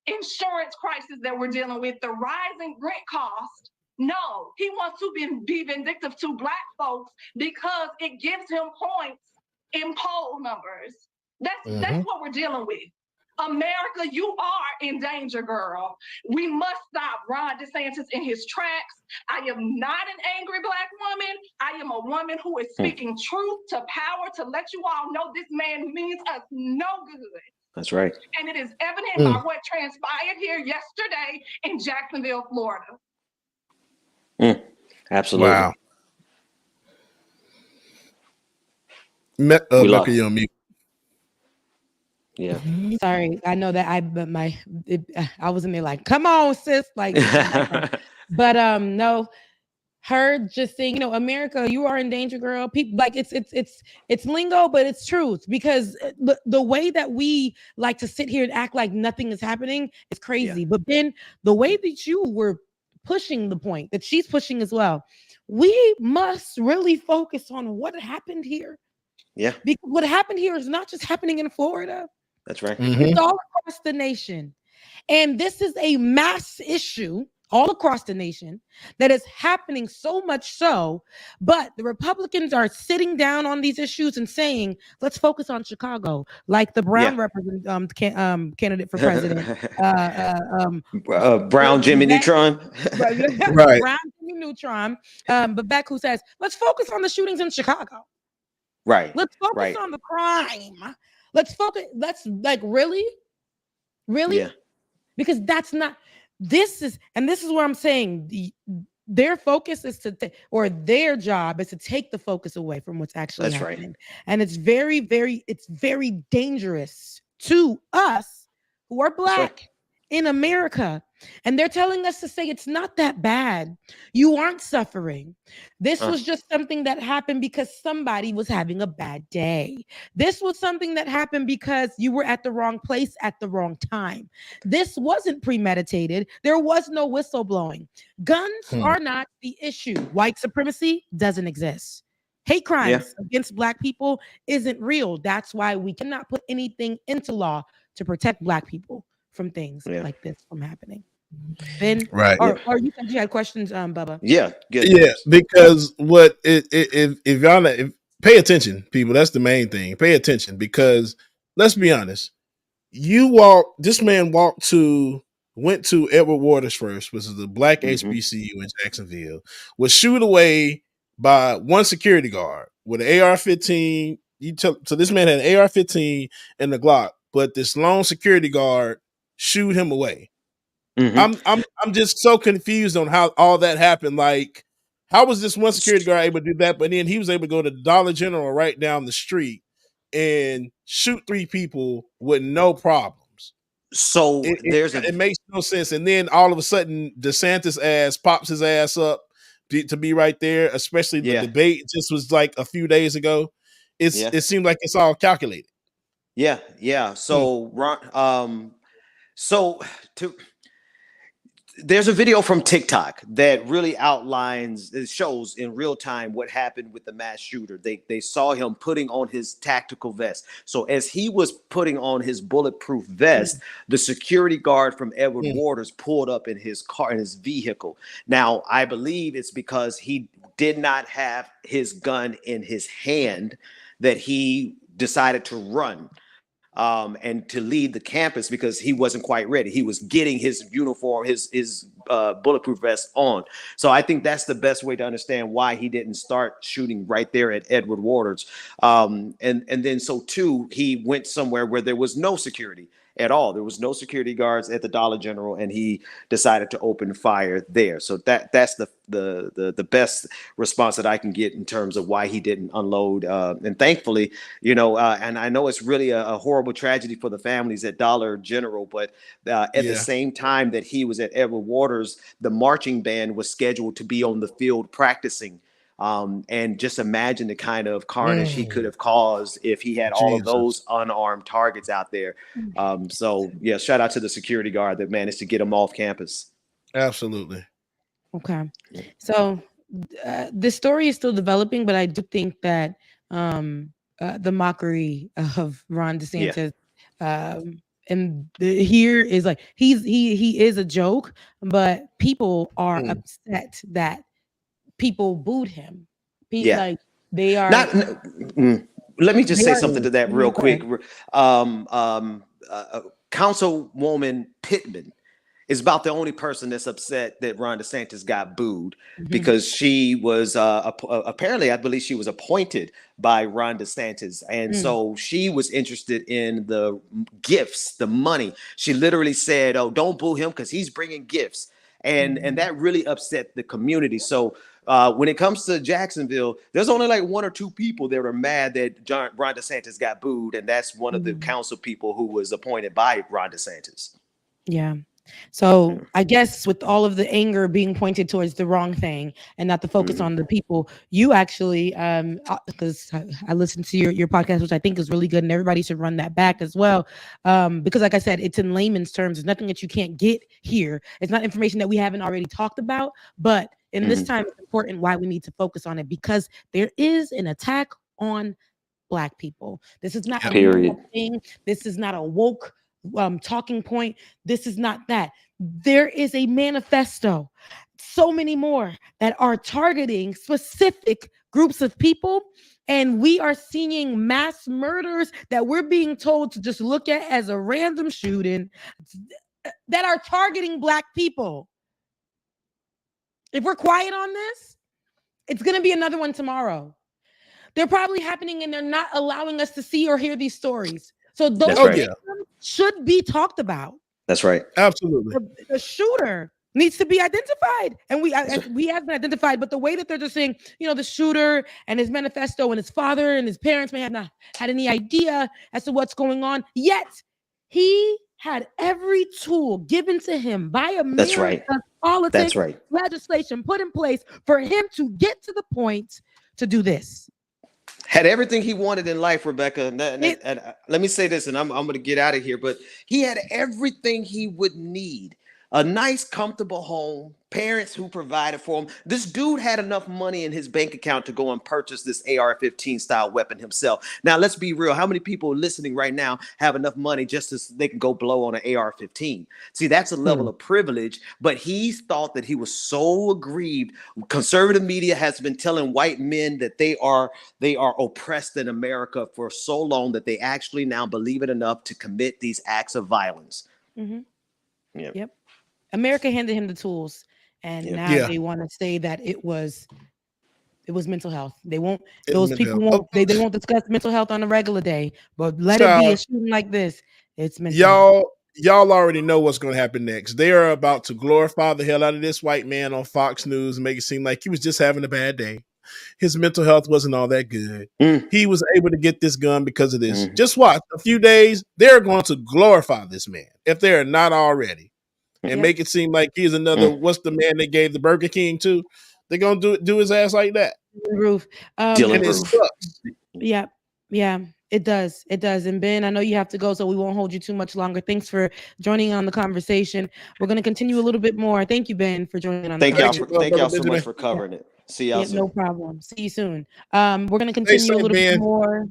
J: insurance crisis that we're dealing with, the rising rent cost. No, he wants to be vindictive to Black folks because it gives him points in poll numbers. That's what we're dealing with. America, you are in danger, girl. We must stop Ron DeSantis in his tracks. I am not an angry Black woman. I am a woman who is speaking truth to power to let you all know this man means us no good.
G: That's right.
J: And it is evident by what transpired here yesterday in Jacksonville, Florida.
G: Absolutely.
C: Wow. Becca, you're on mute.
G: Yeah.
F: Sorry, I know that I was in there like, come on, sis, like, but no, her just saying, you know, America, you are in danger, girl. People like it's lingo, but it's truth, because the way that we like to sit here and act like nothing is happening is crazy. But then the way that you were pushing the point that she's pushing as well, we must really focus on what happened here.
G: Yeah.
F: Because what happened here is not just happening in Florida.
G: That's right.
F: It's all across the nation. And this is a mass issue all across the nation that is happening, so much so, but the Republicans are sitting down on these issues and saying, let's focus on Chicago, like the Brown candidate for president.
G: Brown Jimmy Neutron.
C: Right.
F: Brown Jimmy Neutron. But Beck, who says, let's focus on the shootings in Chicago.
G: Right.
F: Let's focus on the crime. Let's focus. Let's like, really?
G: Yeah.
F: Because that's not, this is where I'm saying their focus is or their job is to take the focus away from what's actually happening. Right. And it's very, it's very dangerous to us who are Black in America. And they're telling us to say it's not that bad. You aren't suffering. This was just something that happened because somebody was having a bad day. This was something that happened because you were at the wrong place at the wrong time. This wasn't premeditated. There was no whistleblowing. Guns are not the issue. White supremacy doesn't exist. Hate crimes against Black people isn't real. That's why we cannot put anything into law to protect Black people from things like this from happening. Ben, or you said you had questions, Bubba.
G: Yeah, good.
C: Yeah, because if y'all pay attention, people, that's the main thing. Pay attention, because let's be honest. This man went to Edward Waters first, which is the Black HBCU in Jacksonville, was shooed away by one security guard with an AR-15. So this man had an AR-15 and the Glock, but this lone security guard shooed him away. I'm just so confused on how all that happened. Like, how was this one security guard able to do that? But then he was able to go to Dollar General right down the street and shoot 3 people with no problems.
G: So
C: it makes no sense. And then all of a sudden, DeSantis ass pops his ass up to be right there, especially the
G: Yeah.
C: debate just was like a few days ago.
G: Yeah.
C: It seems like it's all calculated.
G: Yeah. Yeah. So, so to there's a video from TikTok that really outlines, it shows in real time what happened with the mass shooter. They saw him putting on his tactical vest. So as he was putting on his bulletproof vest, the security guard from Edward Waters pulled up in his car, in his vehicle. Now, I believe it's because he did not have his gun in his hand that he decided to run. And to leave the campus because he wasn't quite ready. He was getting his uniform, his bulletproof vest on. So I think that's the best way to understand why he didn't start shooting right there at Edward Waters. And then so too, he went somewhere where there was no security at all. There was no security guards at the Dollar General, and he decided to open fire there. So that's the best response that I can get in terms of why he didn't unload. And thankfully, and I know it's really a horrible tragedy for the families at Dollar General, but at the same time that he was at Edward Waters, the marching band was scheduled to be on the field practicing. And just imagine the kind of carnage he could have caused if he had all of those unarmed targets out there. So yeah, shout out to the security guard that managed to get him off campus.
C: Absolutely.
F: Okay. So the story is still developing, but I do think that the mockery of Ron DeSantis and here is like he is a joke, but people are upset that people booed him. Like they are
G: not. Let me just say something to that real quick. Councilwoman Pittman is about the only person that's upset that Ron DeSantis got booed because she was apparently, I believe she was appointed by Ron DeSantis. And so she was interested in the gifts, the money. She literally said, "Oh, don't boo him because he's bringing gifts." And that really upset the community. So when it comes to Jacksonville, there's only like one or two people that are mad that Ron DeSantis got booed. And that's one of the council people who was appointed by Ron DeSantis.
F: Yeah. So I guess with all of the anger being pointed towards the wrong thing and not the focus on the people, you actually, because I listened to your podcast, which I think is really good, and everybody should run that back as well. Because like I said, it's in layman's terms. There's nothing that you can't get here. It's not information that we haven't already talked about, but in this time, it's important why we need to focus on it because there is an attack on Black people. This is not a thing. This is not a woke talking point. This is not that. There is a manifesto, so many more that are targeting specific groups of people, and we are seeing mass murders that we're being told to just look at as a random shooting that are targeting Black people. If we're quiet on this, it's going to be another one tomorrow. They're probably happening and they're not allowing us to see or hear these stories. So those should be talked about.
G: That's right.
C: Absolutely.
F: The shooter needs to be identified. And we have been identified, but the way that they're just saying, the shooter and his manifesto and his father and his parents may have not had any idea as to what's going on, yet he had every tool given to him by America's politics, legislation put in place for him to get to the point to do this.
G: Had everything he wanted in life, Rebecca. And let me say this, and I'm going to get out of here, but he had everything he would need. A nice, comfortable home, parents who provided for him. This dude had enough money in his bank account to go and purchase this AR-15 style weapon himself. Now, let's be real. How many people listening right now have enough money just so they can go blow on an AR-15? See, that's a level of privilege, but he thought that he was so aggrieved. Conservative media has been telling white men that they are oppressed in America for so long that they actually now believe it enough to commit these acts of violence.
F: Yep. America handed him the tools, and now they want to say that it was mental health. They won't. Those people won't. They won't discuss mental health on a regular day. But let it be a shooting like this. It's mental health.
C: Y'all already know what's going to happen next. They are about to glorify the hell out of this white man on Fox News and make it seem like he was just having a bad day. His mental health wasn't all that good. He was able to get this gun because of this. Just watch. A few days, they're going to glorify this man if they are not already. And make it seem like he's another, what's the man they gave the Burger King to? They're gonna do his ass like that.
F: Roof.
G: Dylan
C: And it
G: Roof.
C: sucks.
F: Yeah, it does. It does. And Ben, I know you have to go, so we won't hold you too much longer. Thanks for joining on the conversation. We're going to continue a little bit more. Thank you, Ben, for joining on.
G: Thank
F: the
G: y'all
F: conversation.
G: thank y'all so
C: Benjamin.
G: much for covering it. See y'all
F: Yeah,
G: soon.
F: no problem. See you soon. We're going to continue
C: safe,
F: a little
C: Ben.
F: bit more.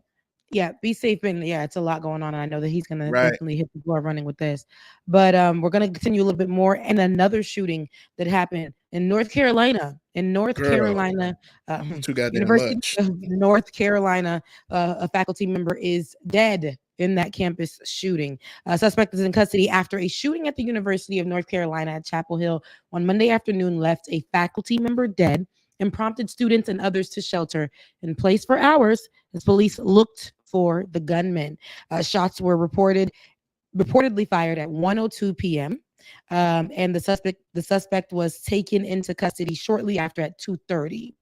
F: Yeah, be safe, Ben. Yeah, it's a lot going on. And I know that he's going to
C: Right.
F: definitely hit the floor running with this. But we're going to continue a little bit more. And another shooting that happened in North Carolina.
C: Too goddamn
F: University
C: much.
F: of North Carolina, a faculty member is dead in that campus shooting. A suspect is in custody after a shooting at the University of North Carolina at Chapel Hill on Monday afternoon left a faculty member dead and prompted students and others to shelter in place for hours as police looked for the gunman. Shots were reportedly fired at 1:02 p.m. And the suspect was taken into custody shortly after at 2:30.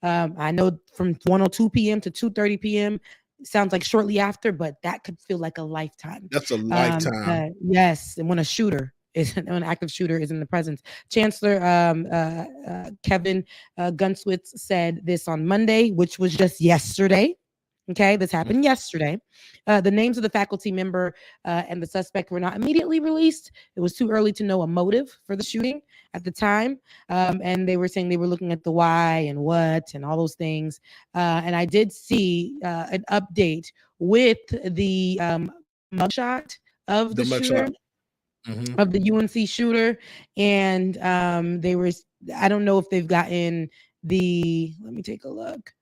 F: I know from 1:02 p.m. to 2:30 p.m. sounds like shortly after, but that could feel like a lifetime.
C: That's a lifetime.
F: Yes, and when an active shooter is in the presence. Chancellor Kevin Gunswitz said this on Monday, which was just yesterday. Okay, this happened yesterday. The names of the faculty member and the suspect were not immediately released. It was too early to know a motive for the shooting at the time. And they were saying they were looking at the why and what and all those things. And I did see an update with the mugshot of the shooter.
C: Mm-hmm.
F: Of the UNC shooter. And I don't know if they've gotten let me take a look.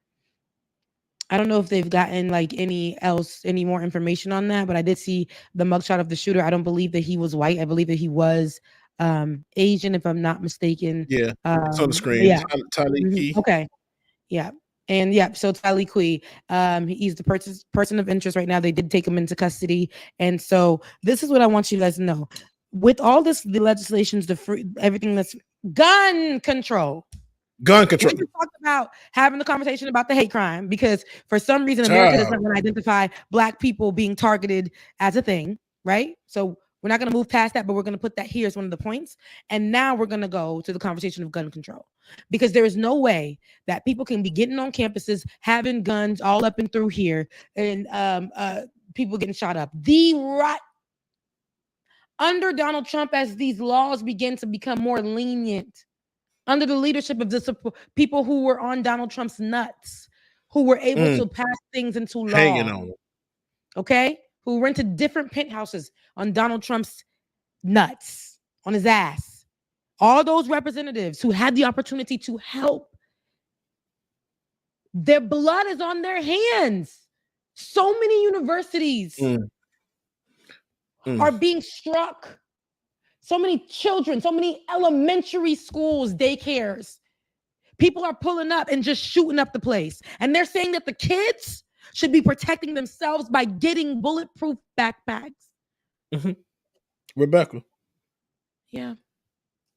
F: I don't know if they've gotten like any more information on that, but I did see the mugshot of the shooter. I don't believe that he was white. I believe that he was Asian, if I'm not mistaken.
C: Yeah, it's on the screen.
F: Yeah.
C: Tylee Key.
F: Okay. Yeah. And yeah, so Tylee Key, he's the person of interest right now. They did take him into custody. And so this is what I want you guys to know. With all this, the legislations, everything that's gun control. We just talked about having the conversation about the hate crime because for some reason America does not want to identify Black people being targeted as a thing, right? So we're not going to move past that, but we're going to put that here as one of the points. And now we're going to go to the conversation of gun control because there is no way that people can be getting on campuses, having guns all up and through here, and people getting shot up. Under Donald Trump, as these laws begin to become more lenient, under the leadership of the people who were on Donald Trump's nuts, who were able to pass things into law.
C: Hanging on.
F: Okay? Who rented different penthouses on Donald Trump's nuts, on his ass. All those representatives who had the opportunity to help, their blood is on their hands. So many universities are being struck. So many children, so many elementary schools, daycares. People are pulling up and just shooting up the place. And they're saying that the kids should be protecting themselves by getting bulletproof backpacks.
C: Mm-hmm. Rebecca.
F: Yeah.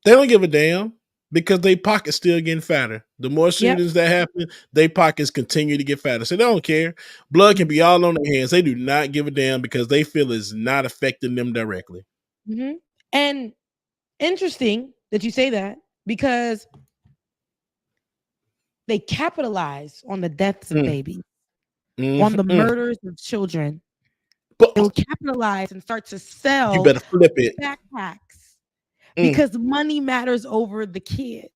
C: They don't give a damn because they pockets still getting fatter. The more shootings that happen, their pockets continue to get fatter. So they don't care. Blood can be all on their hands. They do not give a damn because they feel it's not affecting them directly.
F: Mm-hmm. And interesting that you say that because they capitalize on the deaths of babies, on the murders of children. They'll capitalize and start to sell
C: you better flip it.
F: backpacks because money matters over the kids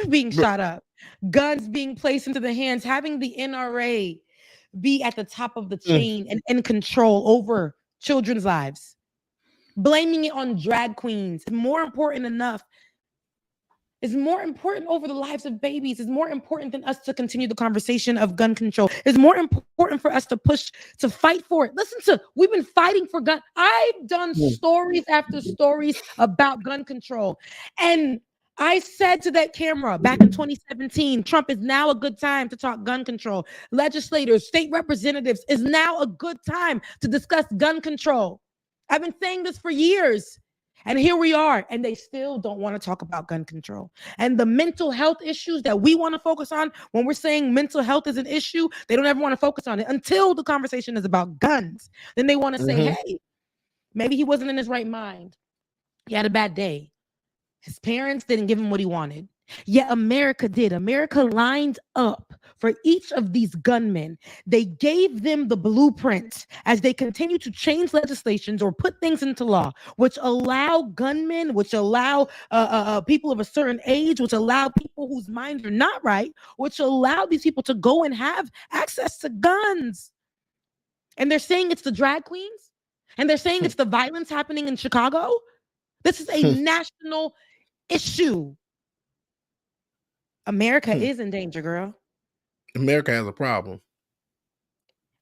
F: being shot up, guns being placed into the hands, having the NRA be at the top of the chain and in control over children's lives. Blaming it on drag queens is more important It's more important over the lives of babies. It's more important than us to continue the conversation of gun control. It's more important for us to push, to fight for it. We've been fighting for gun. I've done stories after stories about gun control. And I said to that camera back in 2017, Trump is now a good time to talk gun control. Legislators, state representatives, is now a good time to discuss gun control. I've been saying this for years, and here we are, and they still don't want to talk about gun control. And the mental health issues that we want to focus on, when we're saying mental health is an issue, they don't ever want to focus on it until the conversation is about guns. Then they want to say, hey, maybe he wasn't in his right mind. He had a bad day. His parents didn't give him what he wanted. Yet America did. America lined up for each of these gunmen. They gave them the blueprint as they continue to change legislations or put things into law, which allow gunmen, which allow people of a certain age, which allow people whose minds are not right, which allow these people to go and have access to guns. And they're saying it's the drag queens, and they're saying it's the violence happening in Chicago. This is a national issue. America is in danger, girl.
C: America has a problem.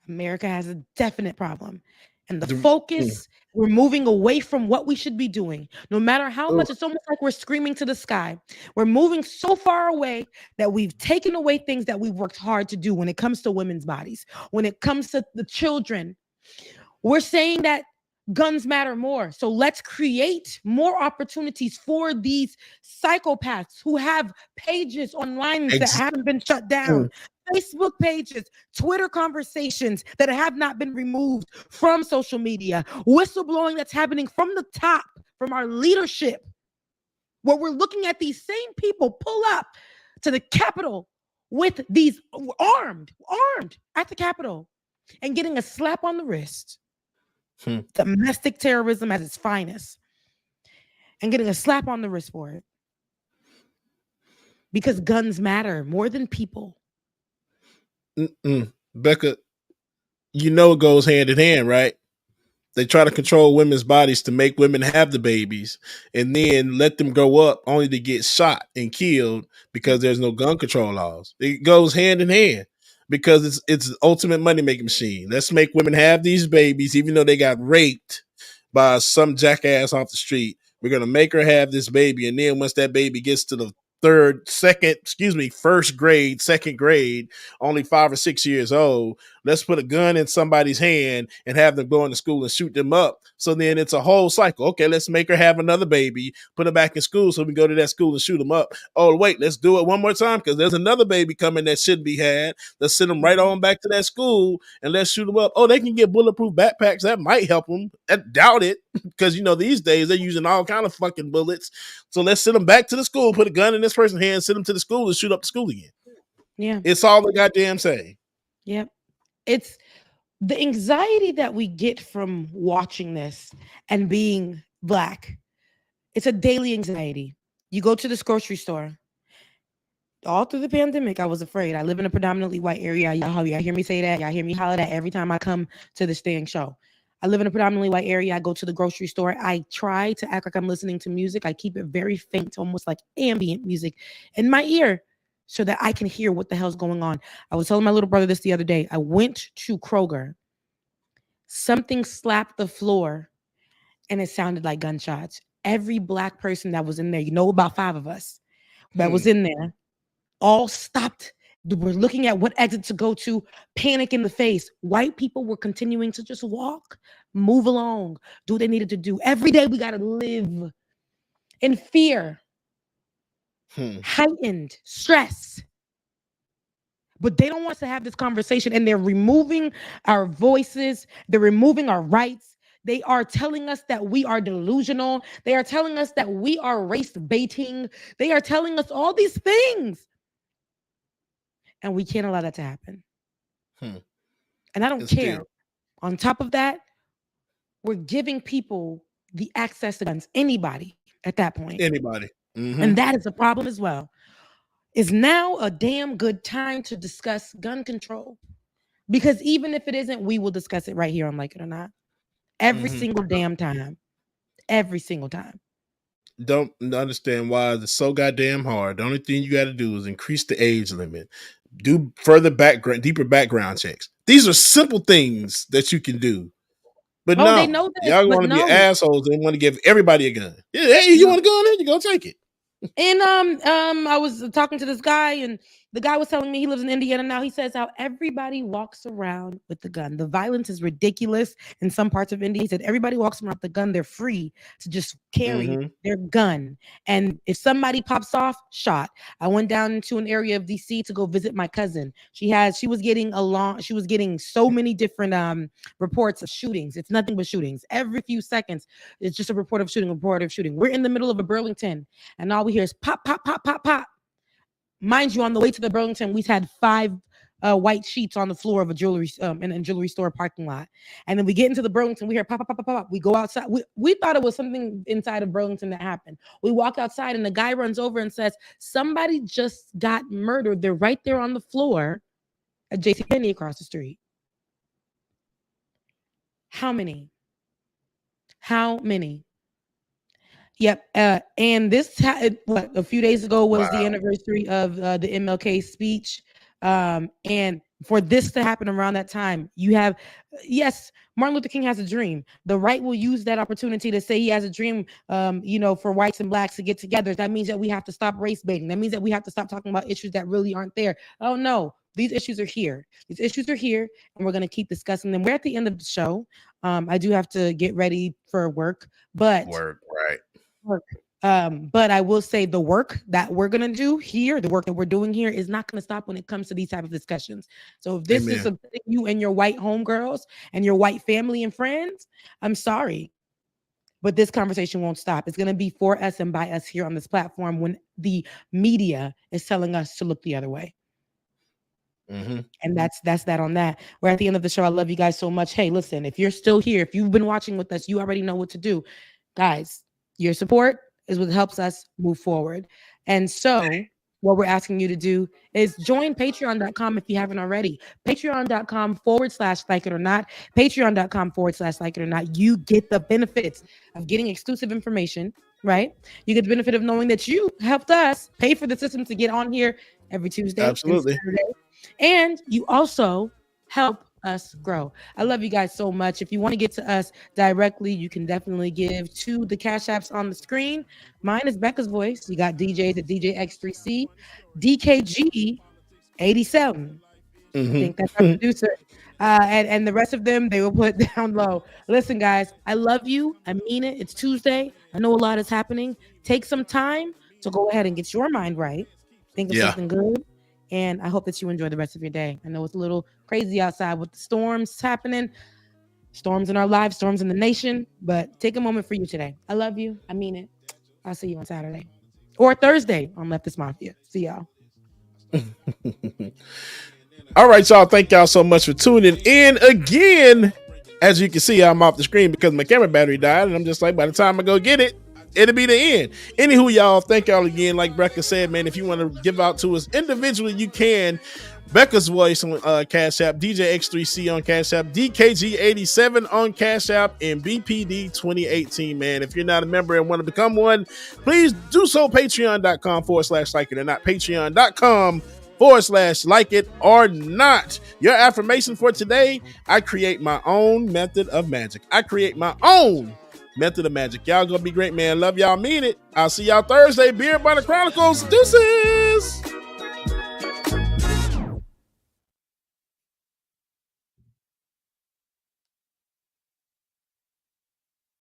F: America has a definite problem. And the focus, we're moving away from what we should be doing. No matter how much, it's almost like we're screaming to the sky. We're moving so far away that we've taken away things that we've worked hard to do when it comes to women's bodies, when it comes to the children. We're saying that guns matter more. So let's create more opportunities for these psychopaths who have pages online that haven't been shut down, Facebook pages, Twitter conversations that have not been removed from social media, whistleblowing that's happening from the top, from our leadership, where we're looking at these same people pull up to the Capitol with these armed at the Capitol and getting a slap on the wrist. Domestic terrorism at its finest, and getting a slap on the wrist for it, because guns matter more than people.
C: Becca, you know it goes hand in hand, right? They try to control women's bodies to make women have the babies and then let them grow up only to get shot and killed because there's no gun control laws. It goes hand in hand because it's the ultimate money-making machine. Let's make women have these babies even though they got raped by some jackass off the street. We're going to make her have this baby, and then once that baby gets to the first grade, second grade, only 5 or 6 years old, let's put a gun in somebody's hand and have them go into school and shoot them up. So then it's a whole cycle. Okay, let's make her have another baby, put her back in school so we go to that school and shoot them up. Oh, wait, let's do it one more time because there's another baby coming that shouldn't be had. Let's send them right on back to that school and let's shoot them up. Oh, they can get bulletproof backpacks. That might help them. I doubt it because, these days they're using all kind of fucking bullets. So let's send them back to the school, put a gun in this person's hand, send them to the school and shoot up the school again.
F: Yeah.
C: It's all the goddamn same.
F: Yep. It's the anxiety that we get from watching this and being Black. It's a daily anxiety. You go to this grocery store. All through the pandemic, I was afraid. I live in a predominantly white area. Y'all hear me say that. Y'all hear me holler that every time I come to this dang show. I live in a predominantly white area. I go to the grocery store. I try to act like I'm listening to music. I keep it very faint, almost like ambient music in my ear so that I can hear what the hell's going on. I was telling my little brother this the other day. I went to Kroger. Something slapped the floor and it sounded like gunshots. Every Black person that was in there, about 5 of us that was in there, all stopped. We're looking at what exit to go to, panic in the face. White people were continuing to just walk, move along, do what they needed to do. Every day we got to live in fear, heightened stress. But they don't want us to have this conversation, and they're removing our voices. They're removing our rights. They are telling us that we are delusional. They are telling us that we are race baiting. They are telling us all these things. And we can't allow that to happen. And I don't care. On top of that, we're giving people the access to guns. Anybody at that point.
C: Anybody.
F: And that is a problem as well. Is now a damn good time to discuss gun control. Because even if it isn't, we will discuss it right here on Like It or Not. Every single damn time. Every single time.
C: Don't understand why it's so goddamn hard. The only thing you got to do is increase the age limit. Do deeper background checks. These are simple things that you can do. But no,
F: they know this,
C: y'all want to be assholes and want to give everybody a gun. Yeah, hey, you want a gun? You go take it.
F: And I was talking to this guy, and the guy was telling me he lives in Indiana now. He says how everybody walks around with the gun. The violence is ridiculous in some parts of India. He said everybody walks around with the gun. They're free to just carry their gun. And if somebody pops off, shot. I went down to an area of DC to go visit my cousin. She was getting so many different reports of shootings. It's nothing but shootings. Every few seconds, it's just a report of shooting. We're in the middle of a Burlington, and all we hear is pop, pop, pop, pop, pop. mind you, on the way to the Burlington, we had 5 white sheets on the floor of a jewelry in a jewelry store parking lot. And then we get into the Burlington, we hear pop, pop, pop, pop, pop. We go outside. We thought it was something inside of Burlington that happened. We walk outside and the guy runs over and says, somebody just got murdered. They're right there on the floor at JCPenney across the street. How many? Yep. And this, a few days ago was the anniversary of the MLK speech. And for this to happen around that time, you have, yes, Martin Luther King has a dream. The right will use that opportunity to say he has a dream, for whites and blacks to get together. That means that we have to stop race baiting. That means that we have to stop talking about issues that really aren't there. Oh no, these issues are here. These issues are here, and we're going to keep discussing them. We're at the end of the show. I do have to get ready for work, but
C: work.
F: But I will say the work that we're going to do here, the work that we're doing here is not going to stop when it comes to these type of discussions. So if this is something you and your white homegirls and your white family and friends, I'm sorry, but this conversation won't stop. It's going to be for us and by us here on this platform when the media is telling us to look the other way.
C: Mm-hmm.
F: And that's that on that. We're at the end of the show. I love you guys so much. Hey, listen, if you're still here, if you've been watching with us, you already know what to do. Guys, your support is what helps us move forward. And so what we're asking you to do is join patreon.com if you haven't already. Patreon.com/like it or not. Patreon.com/like it or not. You get the benefits of getting exclusive information, right? You get the benefit of knowing that you helped us pay for the system to get on here every Tuesday.
C: Absolutely.
F: And you also help us grow. I love you guys so much. If you want to get to us directly, you can definitely give to the cash apps on the screen. Mine is Becca's Voice. You got DJs at DJ X3C, DKG 87. I think that's our producer. And the rest of them, they will put down low. Listen, guys, I love you. I mean it. It's Tuesday. I know a lot is happening. Take some time to go ahead and get your mind right. Think of something good. And I hope that you enjoy the rest of your day. I know it's a little crazy outside with the storms happening, storms in our lives, storms in the nation, but take a moment for you today. I love you. I mean it. I'll see you on Saturday or Thursday on Leftist Mafia. See y'all.
C: All right, y'all. Thank y'all so much for tuning in again. As you can see, I'm off the screen because my camera battery died, and I'm just like, by the time I go get it, it'll be the end. Anywho, y'all, thank y'all again. Like Becca said, man, if you want to give out to us individually, you can. Becca's Voice on Cash App, DJ X3C on Cash App, DKG87 on Cash App, and BPD 2018, man. If you're not a member and want to become one, please do so. Patreon.com/like it or not. Patreon.com/like it or not. Your affirmation for today: I create my own method of magic. I create my own method of magic. Y'all gonna be great, man. Love y'all, mean it. I'll see y'all Thursday. Beer by the Chronicles. Deuces.